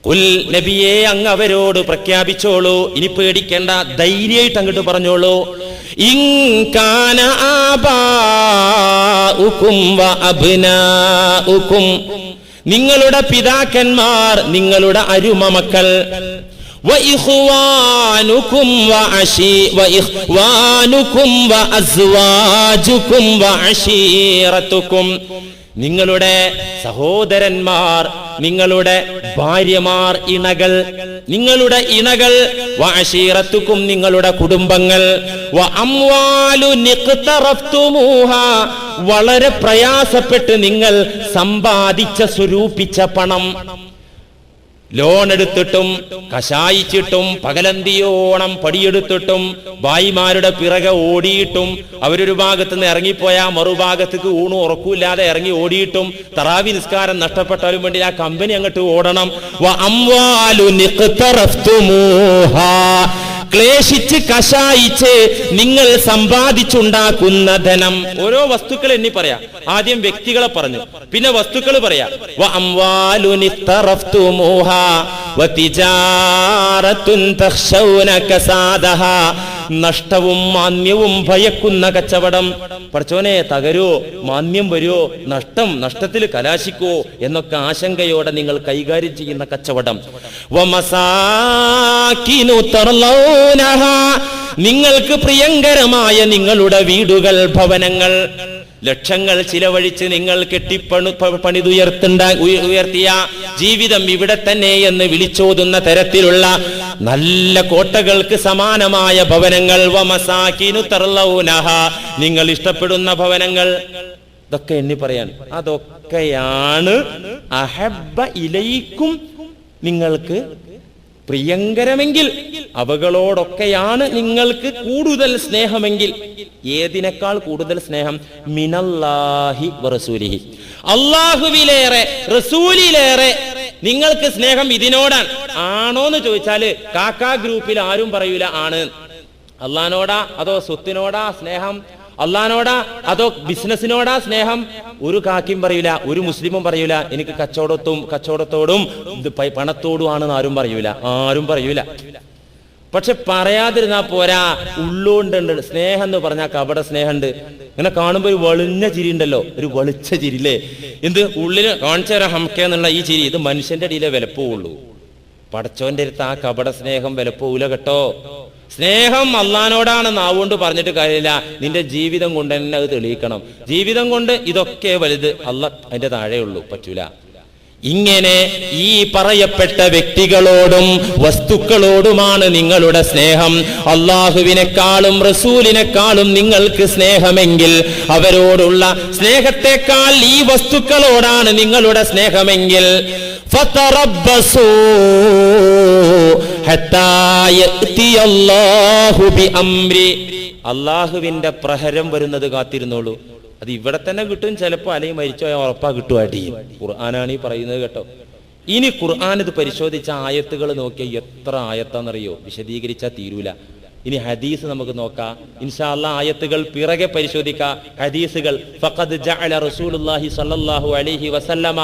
കുൽ നബിയെ, അങ്ങ് അവരോട് പ്രഖ്യാപിച്ചോളൂ, ഇനി പേടിക്കേണ്ട, ധൈര്യമായിട്ട് അങ്ങോട്ട് പറഞ്ഞോളൂ. ഇൻ കാന ആബാഉകും വഅബ്നാഉകും, നിങ്ങളുടെ പിതാക്കന്മാർ, നിങ്ങളുടെ അരുമ മക്കൾ, വഇഖ്വാനുകും വഅസ്വാജുകും വഅശീറതുകും, നിങ്ങളുടെ സഹോദരന്മാർ, നിങ്ങളുടെ ഭാര്യമാർ, നിങ്ങളുടെ ഇണകൾ, വഅശീറത്തുക്കും, നിങ്ങളുടെ കുടുംബങ്ങൾ, വഅംവാലു നിഖ്തറഫ്തുമൂഹാ, വളരെ പ്രയാസപ്പെട്ട് നിങ്ങൾ സമ്പാദിച്ച സ്വരൂപിച്ച പണം. ലോൺ എടുത്തിട്ടും കഷായിച്ചിട്ടും പകലന്തിയോണം പടിയെടുത്തിട്ടും ഭായിമാരുടെ പിറകെ ഓടിയിട്ടും അവരൊരു ഭാഗത്ത് നിന്ന് ഇറങ്ങിപ്പോയാ മറുഭാഗത്തേക്ക് ഊണും ഉറക്കൂല്ലാതെ ഇറങ്ങി ഓടിയിട്ടും തറാവി നിസ്കാരം നഷ്ടപ്പെട്ടാലും വേണ്ടി ആ കമ്പനി അങ്ങോട്ട് ഓടണം. ക്ലേശിച്ച് കഷായിച്ച് നിങ്ങൾ സമ്പാദിച്ചുണ്ടാക്കുന്ന ധനം. ഓരോ വസ്തുക്കൾ എണ്ണി പറയാ. ആദ്യം വ്യക്തികളെ പറഞ്ഞു, പിന്നെ വസ്തുക്കൾ പറയാ. നഷ്ടവും മാന്യവും ഭയക്കുന്ന കച്ചവടം. പഠിച്ചോനെ, തകരോ, മാന്യം വരുമോ, നഷ്ടത്തിൽ കലാശിക്കോ എന്നൊക്കെ ആശങ്കയോടെ നിങ്ങൾ കൈകാര്യം ചെയ്യുന്ന കച്ചവടം. നിങ്ങൾക്ക് പ്രിയങ്കരമായ നിങ്ങളുടെ വീടുകൾ, ഭവനങ്ങൾ, ലക്ഷങ്ങൾ ചിലവഴിച്ച് നിങ്ങൾ ഉയർത്തിയ ജീവിതം ഇവിടെ തന്നെ എന്ന് വിളിച്ചോതുന്ന തരത്തിലുള്ള നല്ല കോട്ടകൾക്ക് സമാനമായ ഭവനങ്ങൾ. വമസാകിനു തർലൗനഹ, നിങ്ങൾ ഇഷ്ടപ്പെടുന്ന ഭവനങ്ങൾ. ഇതൊക്കെ എണ്ണി പറയാൻ. അതൊക്കെയാണ് അഹബ്ബ ഇലൈക്കും, നിങ്ങൾക്ക് പ്രിയങ്കരമെങ്കിൽ, അവകളോടൊക്കെയാണ് നിങ്ങൾക്ക് കൂടുതൽ സ്നേഹമെങ്കിൽ. ഏതിനേക്കാൾ കൂടുതൽ സ്നേഹം? മിനല്ലാഹി വറസൂലിഹി, അല്ലാഹുവിലേറെ റസൂലിലേറെ നിങ്ങൾക്ക് സ്നേഹം ഇതിനോടാണ്. ആണോന്ന് ചോദിച്ചാല് കാക്കാ ഗ്രൂപ്പിൽ ആരും പറയൂല ആണ്. അള്ളാനോടാ അതോ സ്വത്തിനോടാ സ്നേഹം? അള്ളാനോടാ അതോ ബിസിനസിനോടാ സ്നേഹം? ഒരു കാക്കിയും പറയൂല, ഒരു മുസ്ലിമും പറയൂല എനിക്ക് കച്ചവടത്തോടും പണത്തോടും ആണെന്ന് ആരും പറയൂല. പക്ഷെ പറയാതിരുന്നാ പോരാ, ഉള്ളുകൊണ്ടുണ്ട് സ്നേഹം എന്ന് പറഞ്ഞാൽ കപട സ്നേഹമുണ്ട്. ഇങ്ങനെ കാണുമ്പോ ഒരു വെളിഞ്ഞ ചിരി ഉണ്ടല്ലോ, ഒരു വെളിച്ച ചിരില്ലേ. എന്ത് ഉള്ളില് കാണിച്ചു തരാം ഹംക്കെ എന്നുള്ള ഈ ചിരി, ഇത് മനുഷ്യന്റെ അടിയിലെ വിലപ്പോവുള്ളൂ. പടച്ചോന്റെ അടുത്ത് ആ കപട സ്നേഹം വിലപ്പോവില്ല കേട്ടോ. സ്നേഹം അള്ളാനോടാണ് നാവുകൊണ്ട് പറഞ്ഞിട്ട് കാര്യമില്ല, നിന്റെ ജീവിതം കൊണ്ട് തന്നെ അത് തെളിയിക്കണം. ജീവിതം കൊണ്ട് ഇതൊക്കെ വലുത്, അള്ളാഹ് അതിന്റെ താഴെയുള്ളൂ, പറ്റൂല. ഇങ്ങനെ ഈ പറയപ്പെട്ട വ്യക്തികളോടും വസ്തുക്കളോടുമാണ് നിങ്ങളുടെ സ്നേഹം. അള്ളാഹുവിനെക്കാളും റസൂലിനെക്കാളും നിങ്ങൾക്ക് സ്നേഹമെങ്കിൽ, അവരോടുള്ള സ്നേഹത്തെക്കാൾ ഈ വസ്തുക്കളോടാണ് നിങ്ങളുടെ സ്നേഹമെങ്കിൽ, ഫതറബ്ബസൂ ഹത്താ യഅതി അല്ലാഹു ബിഅംരി, അള്ളാഹുവിന്റെ പ്രഹരം വരുന്നത് കാത്തിരുന്നോളൂ. അത് ഇവിടെ തന്നെ കിട്ടും ചിലപ്പോൾ, അല്ലെങ്കിൽ മരിച്ചോ ഉറപ്പാ കിട്ടുവാടിയും. ഖുർആനാണ് ഈ പറയുന്നത് കേട്ടോ. ഇനി ഖുർആൻ ഇത് പരിശോധിച്ച ആയത്തുകൾ നോക്കിയാൽ എത്ര ആയത്താണെന്നറിയോ? വിശദീകരിച്ചാൽ തീരൂല. ഇനി ഹദീസ് നമുക്ക് നോക്കാം ഇൻഷാ അല്ലാഹ്. ആയത്തുകൾ പിറകെ പരിശോധിക്കാം. ഹദീസുകൾ. ഫഖദ് ജഅല റസൂലുള്ളാഹി സ്വല്ലല്ലാഹു അലൈഹി വസല്ലമ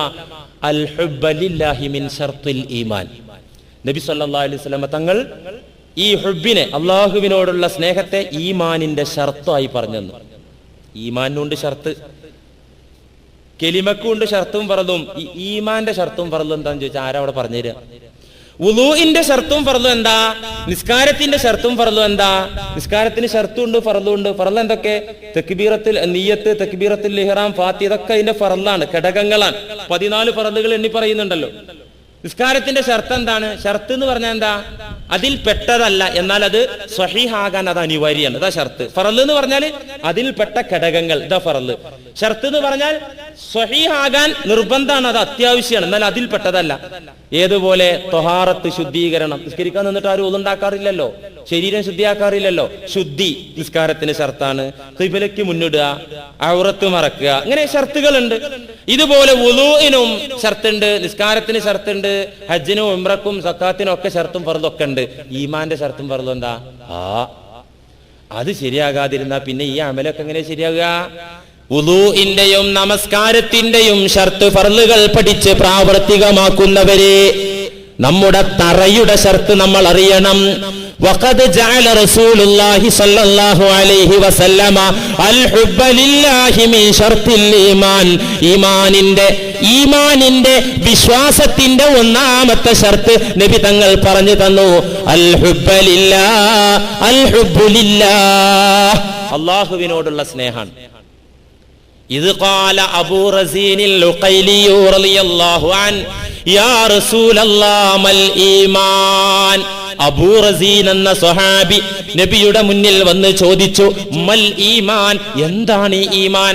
അൽ ഹുബ്ബ ലില്ലാഹി മിൻ ശർത്തുൽ ഈമാൻ. നബി സല്ലല്ലാഹു അലൈഹി വസല്ലമ തങ്ങൾ ഈ ഹുബ്ബിനെ, അള്ളാഹുവിനോടുള്ള സ്നേഹത്തെ ഈമാനിന്റെ ഷർത്തായി പറഞ്ഞു. ഈമാനുണ്ട് ഷർത്ത്, കെലിമക്കുണ്ട് ഷർത്തും ഫർളും. ഈ ഈമാന്റെ ഷർത്തും ഫർളും എന്താന്ന് ചോദിച്ചാൽ ആരാ അവിടെ പറഞ്ഞുതരാ? വുളൂഇന്റെ ഷർത്തും ഫർളും എന്താ? നിസ്കാരത്തിന്റെ ഷർത്തും ഫർളും എന്താ? നിസ്കാരത്തിന് ഷർത്തുണ്ട് ഫർളുണ്ട്. ഫർള് എന്തൊക്കെ? തക്ബീറത്തിൽ നിയ്യത്ത്, തക്ബീറത്തുൽ ഇഹ്റാം, ഫാത്തിഹ, ഇതൊക്കെ അതിന്റെ ഫർളാണ്, ഘടകങ്ങളാണ്. 14 ഫർളുകൾ എണ്ണി പറയുന്നുണ്ടല്ലോ. നിസ്കാരത്തിന്റെ ഷർത്ത് എന്താണ്? ഷർത്ത് എന്ന് പറഞ്ഞാൽ എന്താ? അതിൽ പെട്ടതല്ല, എന്നാൽ അത് സ്വഹീഹാകാൻ അത് അനിവാര്യമാണ്. ഇതാ ഷർത്ത്. ഫറള് എന്ന് പറഞ്ഞാൽ അതിൽപ്പെട്ട ഘടകങ്ങൾ, ഇതാ ഫറള്. ഷർത്ത് എന്ന് പറഞ്ഞാൽ സ്വഹീഹാകാൻ നിർബന്ധമാണ്, അത് അത്യാവശ്യമാണ്, എന്നാൽ അതിൽ പെട്ടതല്ല. ഏതുപോലെ ത്വഹാറത്ത്, ശുദ്ധീകരണം. നിസ്കരിക്കാൻ നിന്നിട്ട് ആരും ഒന്നുണ്ടാക്കാറില്ലല്ലോ, ശരീരം ശുദ്ധിയാക്കാറില്ലല്ലോ. ശുദ്ധി നിസ്കാരത്തിന് ഷർത്താണ്. ഖിബ്ലയ്ക്ക് മുന്നിടുക, ഔറത്ത് മറക്കുക, ഇങ്ങനെ ഷർത്തുകളുണ്ട്. ഇതുപോലെ വുളൂഇനും ഷർത്തുണ്ട്, നിസ്കാരത്തിന് ഷർത്തുണ്ട്, ഹജ്ജിനും ഉംറക്കും സക്കാത്തിനും ഒക്കെ ഷർത്തും ഫർളും ഒക്കെ ഉണ്ട്. ഈമാന്റെ ഷർത്തും ഫർളും എന്താ? അത് ശരിയാകാതിരുന്നാ പിന്നെ ഈ അമലൊക്കെ എങ്ങനെ ശരിയാകുക? വുളൂഇന്റെയും നമസ്കാരത്തിന്റെയും ഷർത്ത് ഫർളുകൾ പഠിച്ച് പ്രാവർത്തികമാക്കുന്നവരെ, നമ്മുടെ തറയുടെ ഷർത്ത് നമ്മൾ അറിയണം. വഖദ് ജഅല റസൂലുള്ളാഹി സ്വല്ലല്ലാഹു അലൈഹി വസല്ലമ അൽ ഹുബ്ബ ലില്ലാഹി മിൻ ശർത്തിൽ ഈമാൻ. ഈമാനിന്റെ വിശ്വാസത്തിന്റെ ഒന്നാമത്തെ ഷർത്ത് നബി തങ്ങൾ പറഞ്ഞു തന്നു. അൽ ഹുബ്ബ ലില്ലാഹ്, അൽ ഹുബ്ബു ലില്ലാഹ്, അല്ലാഹുവിനോടുള്ള സ്നേഹം. ഇത് ഖാല അബൂ റസീനിൽ ഉഖൈലി റളിയല്ലാഹു അൻ യാ റസൂലല്ലാഹ് മൽ ഈമാൻ. അബൂ റസീൻ എന്ന സ്വഹാബി നബിയുടെ മുന്നിൽ വന്ന് ചോദിച്ചു, മൽ ഈമാൻ, എന്താണ് ഈ ഈമാൻ?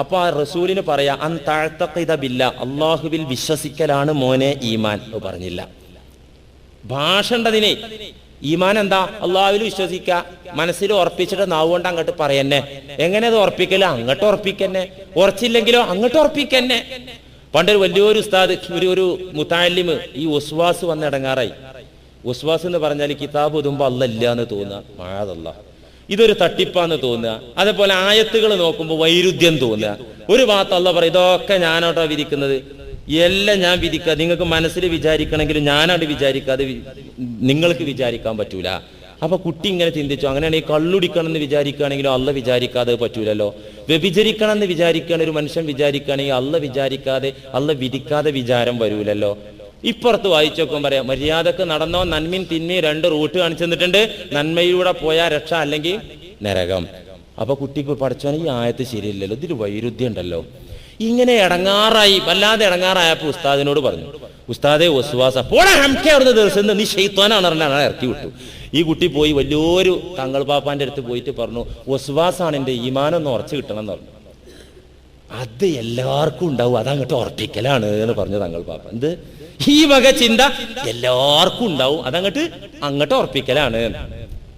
അപ്പൊ ആ റസൂലിന് പറയാ അൻ തഅതഖിദ ബില്ലാ, അള്ളാഹുവിൽ വിശ്വസിക്കലാണ് മോനെ ഈമാൻ. പറഞ്ഞില്ല, ഭാഷ ഉണ്ടതിനെ. ഈമാൻ എന്താ? അള്ളാഹുവിൽ വിശ്വസിക്ക, മനസ്സിൽ ഉറപ്പിച്ചിട്ട് നാവുകൊണ്ട് അങ്ങോട്ട് പറയന്നെ. എങ്ങനെ അത് ഉറപ്പിക്കല? അങ്ങോട്ട് ഉറപ്പിക്കന്നെ. ഉറച്ചില്ലെങ്കിലോ അങ്ങോട്ട് ഉറപ്പിക്കന്നെ. പണ്ടൊരു വലിയൊരു ഉസ്താദ്, ഒരു മുതഅല്ലിമ് ഈ വസ്വാസ് വന്ന് ഇടങ്ങാറായി. വസ്വാസ് എന്ന് പറഞ്ഞാൽ കിതാബ് ഓതുമ്പോൾ അല്ലാഹ് ഇല്ല എന്ന് തോന്നുക, മഅദല്ലാഹ്, ഇതൊരു തട്ടിപ്പാന്ന് തോന്നുക. അതേപോലെ ആയത്തുകൾ നോക്കുമ്പോൾ വൈരുദ്ധ്യം തോന്നുക. ഒരു ഭാഗത്ത് അല്ലാഹ് പറയും ഇതൊക്കെ ഞാനോട്ടോ വിധിക്കുന്നത്, എല്ലാം ഞാൻ വിധിക്കുക, നിങ്ങൾക്ക് മനസ്സിൽ വിചാരിക്കണമെങ്കിലും ഞാനോട് വിചാരിക്കാതെ നിങ്ങൾക്ക് വിചാരിക്കാൻ പറ്റൂല. അപ്പൊ കുട്ടി ഇങ്ങനെ ചിന്തിച്ചു, അങ്ങനെയാണെങ്കിൽ കള്ളുടിക്കണം എന്ന് വിചാരിക്കുകയാണെങ്കിലും അല്ലാഹ് വിചാരിക്കാതെ പറ്റൂലല്ലോ. വ്യഭിചരിക്കണം എന്ന് വിചാരിക്കുകയാണ് ഒരു മനുഷ്യൻ വിചാരിക്കുകയാണെങ്കിൽ അല്ലാഹ് വിചാരിക്കാതെ, അല്ലാഹ് വിധിക്കാതെ വിചാരം വരൂലല്ലോ. ഇപ്പുറത്ത് വായിച്ചു നോക്കുമ്പോൾ പറയാം, മര്യാദക്ക് നടന്നോ, നന്മയും തിന്മയും 2 റൂട്ട് കാണിച്ചു തന്നിട്ടുണ്ട്. നന്മയിലൂടെ പോയാൽ രക്ഷ, അല്ലെങ്കിൽ നരകം. അപ്പൊ കുട്ടിക്ക് പഠിച്ചോനെ ഈ ആയത്ത് ശരിയില്ലല്ലോ, ഇതൊരു വൈരുദ്ധ്യം ഉണ്ടല്ലോ. ഇങ്ങനെ ഇടങ്ങാറായി, വല്ലാതെ ഇടങ്ങാറായപ്പോ ഉസ്താദിനോട് പറഞ്ഞു, ഉസ്താദെ വസ്വാസ പോടാ ഹംക്കെ അവിടുന്ന് ദിവസം നീ ഷെയ്ത്താനാണ് പറഞ്ഞാൽ ഇറക്കി വിട്ടു. ഈ കുട്ടി പോയി വലിയൊരു തങ്ങൾ പാപ്പാന്റെ അടുത്ത് പോയിട്ട് പറഞ്ഞു, വസ്വാസാണ് എൻ്റെ ഈമാനൊന്ന് ഉറച്ചു കിട്ടണം എന്ന് പറഞ്ഞു. അത് എല്ലാവർക്കും ഉണ്ടാവും, അതങ്ങോട്ട് ഉറപ്പിക്കലാണ് എന്ന് പറഞ്ഞു തങ്ങൾ പാപ്പ. എന്ത് ഈ വക ചിന്ത എല്ലാവർക്കും ഉണ്ടാവും, അങ്ങോട്ട് ഉറപ്പിക്കലാണ്.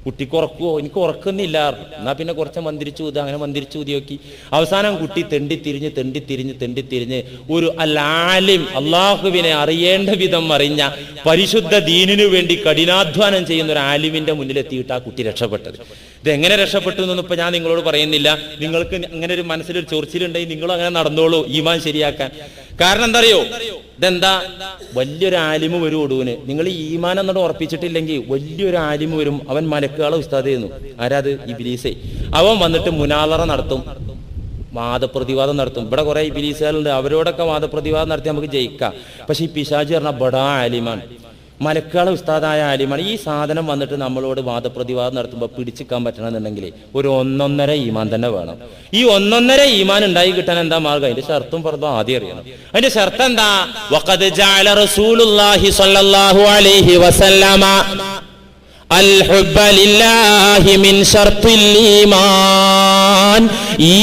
കുട്ടിക്ക് ഉറക്കുവോ? എനിക്ക് ഉറക്കുന്നില്ല. എന്നാ പിന്നെ കുറച്ച് മന്ദിരിച്ചു ഊതി, അങ്ങനെ മന്ദിരിച്ചു ഊതി നോക്കി. അവസാനം കുട്ടി തെണ്ടിത്തിരിഞ്ഞ് ഒരു അൽ-ആലിം, അള്ളാഹുവിനെ അറിയേണ്ട വിധം അറിഞ്ഞ പരിശുദ്ധ ദീനിനു വേണ്ടി കഠിനാധ്വാനം ചെയ്യുന്ന ഒരു ആലിമിന്റെ മുന്നിലെത്തിയിട്ട് ആ കുട്ടി രക്ഷപ്പെട്ടത്. ഇതെങ്ങനെ രക്ഷപ്പെട്ടു എന്നൊന്നും ഇപ്പൊ ഞാൻ നിങ്ങളോട് പറയുന്നില്ല. നിങ്ങൾക്ക് അങ്ങനെ ഒരു മനസ്സിലൊരു ചൊറിച്ചിലുണ്ടെങ്കിൽ നിങ്ങളും അങ്ങനെ നടന്നോളൂ ഈമാൻ ശരിയാക്കാൻ. കാരണം എന്താ അറിയോ, ഇതെന്താ, വലിയൊരു ആലിമ് വരും ഒടുവിന്. നിങ്ങൾ ഈ ഈമാൻ എന്നോട് ഉറപ്പിച്ചിട്ടില്ലെങ്കിൽ വലിയൊരു ആലിമ് വരും. അവൻ മലക്കുകളെ ഉസ്താദ് ചെയ്യുന്നു. ആരാത്? ഇബ്ലീസേ. അവൻ വന്നിട്ട് മുനാദറ നടത്തും, വാദപ്രതിവാദം നടത്തും. ഇവിടെ കുറെ ഇബ്ലീസുകളുണ്ട്, അവരോടൊക്കെ വാദപ്രതിവാദം നടത്തി നമുക്ക് ജയിക്കാം. പക്ഷെ ഈ പിശാചി പറഞ്ഞ ബടാ ആലിമാണ്, മലക്കുകളെ ഉസ്താദായ ആലിമാണ്. ഈ സാധനം വന്നിട്ട് നമ്മളോട് വാദപ്രതിവാദം നടത്തുമ്പോൾ പിടിച്ചിക്കാൻ പറ്റണമെന്നുണ്ടെങ്കിൽ ഒരു 1.5 ഈമാൻ തന്നെ വേണം. ഈ 1.5 ഈമാൻ ഉണ്ടായി കിട്ടാൻ എന്താ മാർഗം? അതിന്റെ ഷർത്തും ഫർദും ആദ്യം അറിയണം. അതിന്റെ ഷർത്ത് എന്താ? വഖദ് ജഅല റസൂലുള്ളാഹി സ്വല്ലല്ലാഹു അലൈഹി വസല്ലമ അൽ ഹുബ്ബ ലില്ലാഹി മിൻ ശർത്തിൽ ഈമാൻ.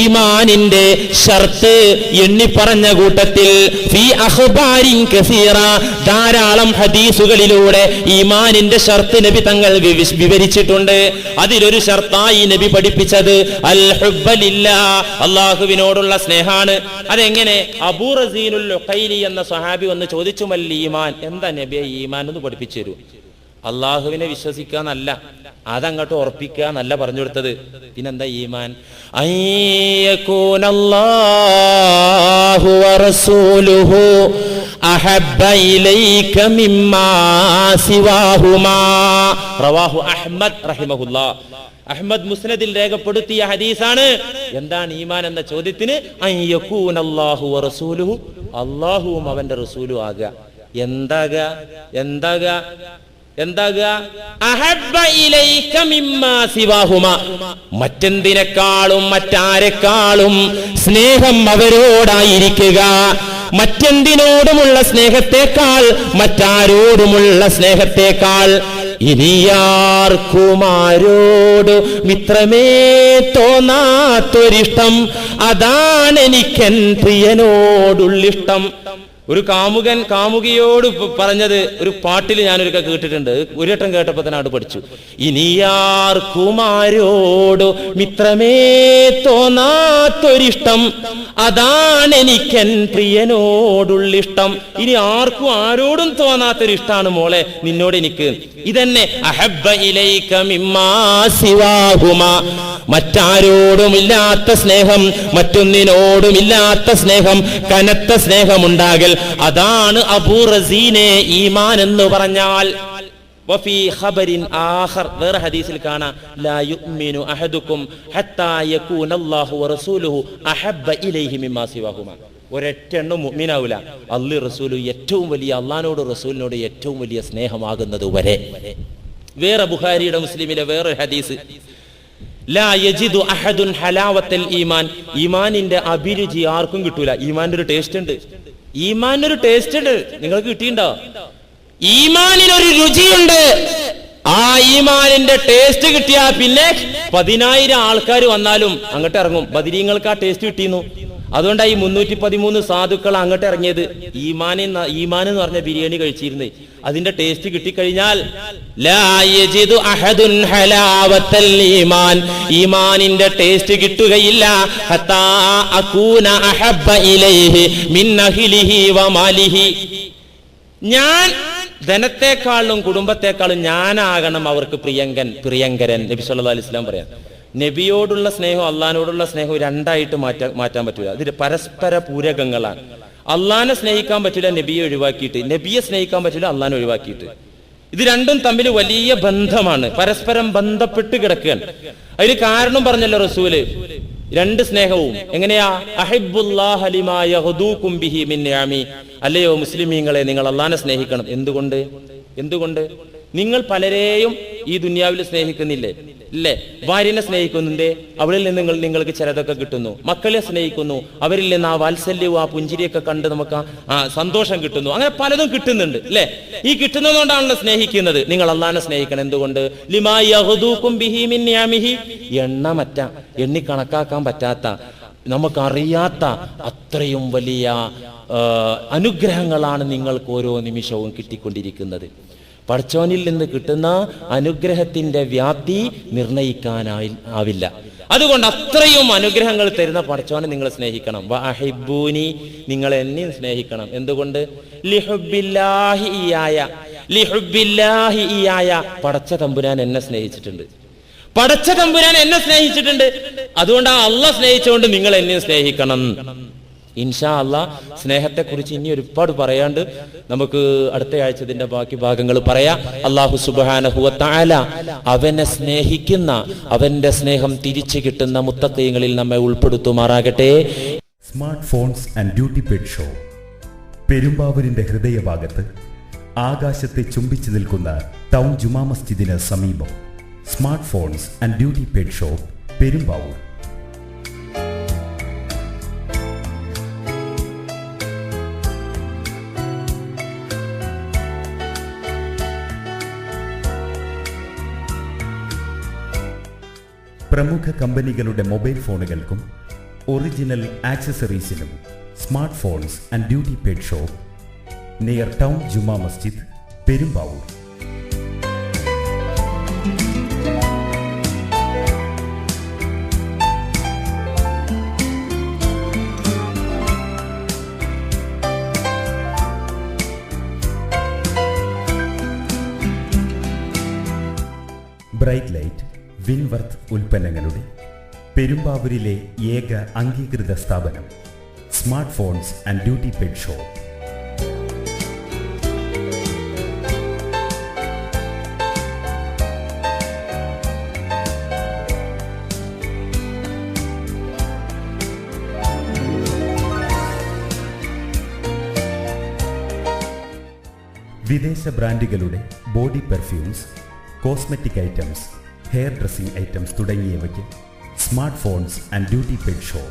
ഈമാനിന്റെ ഷർത്ത് എണ്ണി പറഞ്ഞ കൂട്ടത്തിൽ ഫീ അഖ്ബാരിൻ കസീറ, ധാരാളം ഹദീസുകളിലൂടെ ഈമാനിന്റെ ഷർത്ത് നബി തങ്ങൾ വിവരിച്ചിട്ടുണ്ട്. അതിലൊരു ഷർത്തായി നബി പഠിപ്പിച്ചത് അൽ ഹുബ്ബ ലില്ലാഹ്, അല്ലാഹുവിനോടുള്ള സ്നേഹാണ്. അതെങ്ങനെ? അബൂ റസീനുൽ ഉഖൈലി എന്ന സ്വഹാബി വന്ന് ചോദിച്ചു, മൽ ഈമാൻ, എന്താ നബിയെ ഈമാൻ എന്ന് പഠിപ്പിച്ചു തരൂ. അള്ളാഹുവിനെ വിശ്വസിക്കാന്നല്ല, അതങ്ങോട്ട് ഉറപ്പിക്കുക എന്നല്ല പറഞ്ഞു കൊടുത്തത്. പിന്നെന്താ ഈമാൻ? അയ്യകൂനല്ലാഹു വറസൂലുഹു അഹബ്ബ ഇലൈക മിമ്മാ സിവാഹുമാ. റവാഹു അഹ്മദ് റഹിമഹുല്ലാ. അഹ്മദ് മുസ്നദിൽ രേഖപ്പെടുത്തിയ ഹദീസാണ്. എന്താണ് ഈമാൻ എന്ന ചോദ്യത്തിന് അയ്യകൂനല്ലാഹു വറസൂലുഹു, അള്ളാഹുവും അവന്റെ റസൂലും ആകുക. എന്താകുക? അഹബ്ബ ഇലൈക മിമ്മാ സിവാഹുമാ, മറ്റെന്തിനേക്കാളും മറ്റാരെക്കാളും സ്നേഹം അവരോടായിരിക്കുക. മറ്റെന്തിനോടുമുള്ള സ്നേഹത്തെക്കാൾ, മറ്റാരോടുമുള്ള സ്നേഹത്തെക്കാൾ. ഇനിയാർക്കുമാരോട് മിത്രമേ തോന്നാത്തൊരിഷ്ടം, അതാണെനിക്കൻ പ്രിയനോടുള്ളിഷ്ടം. ഒരു കാമുകിയോട് പറഞ്ഞത് ഒരു പാട്ടിൽ ഞാനൊരുക്ക കേട്ടിട്ടുണ്ട്. ഒരു വട്ടം കേട്ടപ്പോ തന്നെ അവിടെ പഠിച്ചു. ഇനിയാർക്കുമാരോട് മിത്രമേ തോന്നാത്തൊരിഷ്ടം, അതാണെനിക്കൻ പ്രിയനോടുള്ളിഷ്ടം. ഇനി ആർക്കും ആരോടും തോന്നാത്തൊരിഷ്ടാണ് മോളെ നിന്നോട് എനിക്ക്. ഇതന്നെ അഹബ്ബ ഇലൈക മിമ്മാ സിവാഹുമാ, മറ്റാരോടുമില്ലാത്ത സ്നേഹം, മറ്റൊന്നിനോടുമില്ലാത്ത സ്നേഹം, കനത്ത സ്നേഹമുണ്ടാകൽ, അതാണ് അബൂ റസീനെ ഈമാൻ എന്ന് പറഞ്ഞാൽ. വഫീ ഖബരിൻ ആഖർ, വേറെ ഹദീസിൽ കാണാം, ലാ യുഅ്മിനു അഹദുക്കും ഹത്താ യകൂനല്ലാഹു വറസൂലുഹു അഹബ്ബ ഇലൈഹി മിമ്മാ സിവാഹുമാ. ഒരൊറ്റെണ്ണം മുഅ്മിനാവില്ല, അല്ലാഹു റസൂലു ഏറ്റവും വലിയ, അള്ളാഹിനോട് റസൂലിനോട് ഏറ്റവും വലിയ സ്നേഹമാകുന്നത് വരെ. വേറെ ബുഖാരിയുടെ മുസ്ലിമിലെ വേറൊരു ഹദീസ്, ലാ യജിദു അഹദുൻ ഹലാവത്തൽ ഈമാൻ, ഈമാനിന്റെ അഭിരുചി ആർക്കും കിട്ടൂല. ഈമാനിന്റെ ഒരു ടേസ്റ്റ് ഉണ്ട്, ഈമാനിനൊരു ടേസ്റ്റ് ഉണ്ട്. നിങ്ങൾക്ക് കിട്ടിയിട്ടുണ്ടോ? ഈമാനിനൊരു രുചിയുണ്ട്. ആ ഈമാനിന്റെ ടേസ്റ്റ് കിട്ടിയാ പിന്നെ 10,000 ആൾക്കാർ വന്നാലും അങ്ങോട്ട് ഇറങ്ങും. ബദരീങ്ങൾക്ക് ആ ടേസ്റ്റ് കിട്ടിയിരുന്നു. അതുകൊണ്ടാണ് ഈ 313 സാധുക്കൾ അങ്ങോട്ട് ഇറങ്ങിയത്. ഈമാൻ എന്ന് പറഞ്ഞ ബിരിയാണി കഴിച്ചിരുന്നേ. അതിന്റെ ടേസ്റ്റ് കിട്ടിക്കഴിഞ്ഞാൽ ഈമാനിന്റെ ടേസ്റ്റ് കിട്ടുകയില്ല. ഞാൻ ധനത്തെക്കാളും കുടുംബത്തെക്കാളും ഞാനാകണം അവർക്ക് പ്രിയങ്കരൻ. നബി സല്ലല്ലാഹു അലൈഹി വസല്ലം പറയാം. നബിയോടുള്ള സ്നേഹവും അള്ളാഹിനോടുള്ള സ്നേഹവും രണ്ടായിട്ട് മാറ്റാൻ പറ്റില്ല. ഇത് പരസ്പര പൂരകങ്ങളാണ്. അള്ളാഹിനെ സ്നേഹിക്കാൻ പറ്റില്ല നബിയെ ഒഴിവാക്കിയിട്ട്, നബിയെ സ്നേഹിക്കാൻ പറ്റില്ല അള്ളാഹിനെ ഒഴിവാക്കിയിട്ട്. ഇത് രണ്ടും തമ്മിൽ വലിയ ബന്ധമാണ്, പരസ്പരം ബന്ധപ്പെട്ട് കിടക്കുകയാണ്. അതിന് കാരണം പറഞ്ഞല്ലോ റസൂല്, രണ്ട് സ്നേഹവും എങ്ങനെയാ? അഹിബ്ബുല്ലാഹ ലിമാ യഹ്ദൂകും ബിഹി മിൻ നിഅമി. അല്ലയോ മുസ്ലിമീങ്ങളെ, നിങ്ങൾ അള്ളാഹിനെ സ്നേഹിക്കണം. എന്തുകൊണ്ട് നിങ്ങൾ പലരെയും ഈ ദുനിയാവിൽ സ്നേഹിക്കുന്നില്ലേ? ഇല്ലേ? ഭാര്യനെ സ്നേഹിക്കുന്നുണ്ട്, അവളിൽ നിന്ന് നിങ്ങൾക്ക് ചിലതൊക്കെ കിട്ടുന്നു. മക്കളെ സ്നേഹിക്കുന്നു, അവരിൽ നിന്ന് ആ വാത്സല്യവും ആ പുഞ്ചിരിയൊക്കെ കണ്ട് നമുക്ക് ആ സന്തോഷം കിട്ടുന്നു. അങ്ങനെ പലതും കിട്ടുന്നുണ്ട്, അല്ലേ? ഈ കിട്ടുന്നതുകൊണ്ടാണല്ലോ സ്നേഹിക്കുന്നത്. നിങ്ങൾ അള്ളാഹിനെ സ്നേഹിക്കണം. എന്തുകൊണ്ട്? ലിമാ യഹ്ദൂകും ബിഹി മിൻ നിഅമിഹി. എണ്ണിക്കണക്കാക്കാൻ പറ്റാത്ത, നമുക്കറിയാത്ത അത്രയും വലിയ അനുഗ്രഹങ്ങളാണ് നിങ്ങൾക്ക് ഓരോ നിമിഷവും കിട്ടിക്കൊണ്ടിരിക്കുന്നത്. പടച്ചോനിൽ നിന്ന് കിട്ടുന്ന അനുഗ്രഹത്തിന്റെ വ്യാപ്തി നിർണയിക്കാനാവില്ല. അതുകൊണ്ട് അത്രയും അനുഗ്രഹങ്ങൾ തരുന്ന പടച്ചോനെ നിങ്ങൾ സ്നേഹിക്കണം. വഅഹിബ്ബൂനി, നിങ്ങൾ എന്നെയും സ്നേഹിക്കണം. എന്തുകൊണ്ട്? ലിഹുബ്ബില്ലാഹി ഇയായ. പടച്ച തമ്പുരാൻ എന്നെ സ്നേഹിച്ചിട്ടുണ്ട്. അതുകൊണ്ട് ആ അള്ളാഹ് സ്നേഹിച്ചുകൊണ്ട് നിങ്ങൾ എന്നെയും സ്നേഹിക്കണം. ഇൻഷാ അല്ലാഹ് സ്നേഹത്തെക്കുറിച്ച് ഇനി ഒരുപാട് പറയാണ്ട്, നമുക്ക് അടുത്ത ആഴ്ച ഇതിന്റെ ബാക്കി ഭാഗങ്ങൾ പറയാം. അല്ലാഹു സുബ്ഹാനഹു വ തആല അവനെ സ്നേഹിക്കുന്ന, അവന്റെ സ്നേഹം തിരിച്ചു കിട്ടുന്ന മുത്തഖീങ്ങളിൽ നമ്മെ ഉൾപ്പെടുത്തുമാറാകട്ടെ. Smart phones and duty paid show, പെരുമ്പാവൂരിന്റെ ഹൃദയഭാഗത്ത് ആകാശത്തെ ചുംബിച്ചു നിൽക്കുന്ന ടൗൺ ജുമാ മസ്ജിദിന് സമീപം. Smart phones and duty paid show, Perumbavoor. പ്രമുഖ കമ്പനികളുടെ മൊബൈൽ ഫോണുകൾക്കും ഒറിജിനൽ ആക്സസറീസിനും smart phones and duty paid shop, near town Juma Masjid, Perumbavoor. Bright light, വിൻവർത്ത് ഉൽപ്പന്നങ്ങളുടെ പെരുമ്പാവൂരിലെ ഏക അംഗീകൃത സ്ഥാപനം smart phones and duty paid shop. വിദേശ ബ്രാൻഡുകളുടെ body perfumes, cosmetic items, hair dressing items തുടങ്ങിയവയ്ക്ക് smart phones and duty paid shop.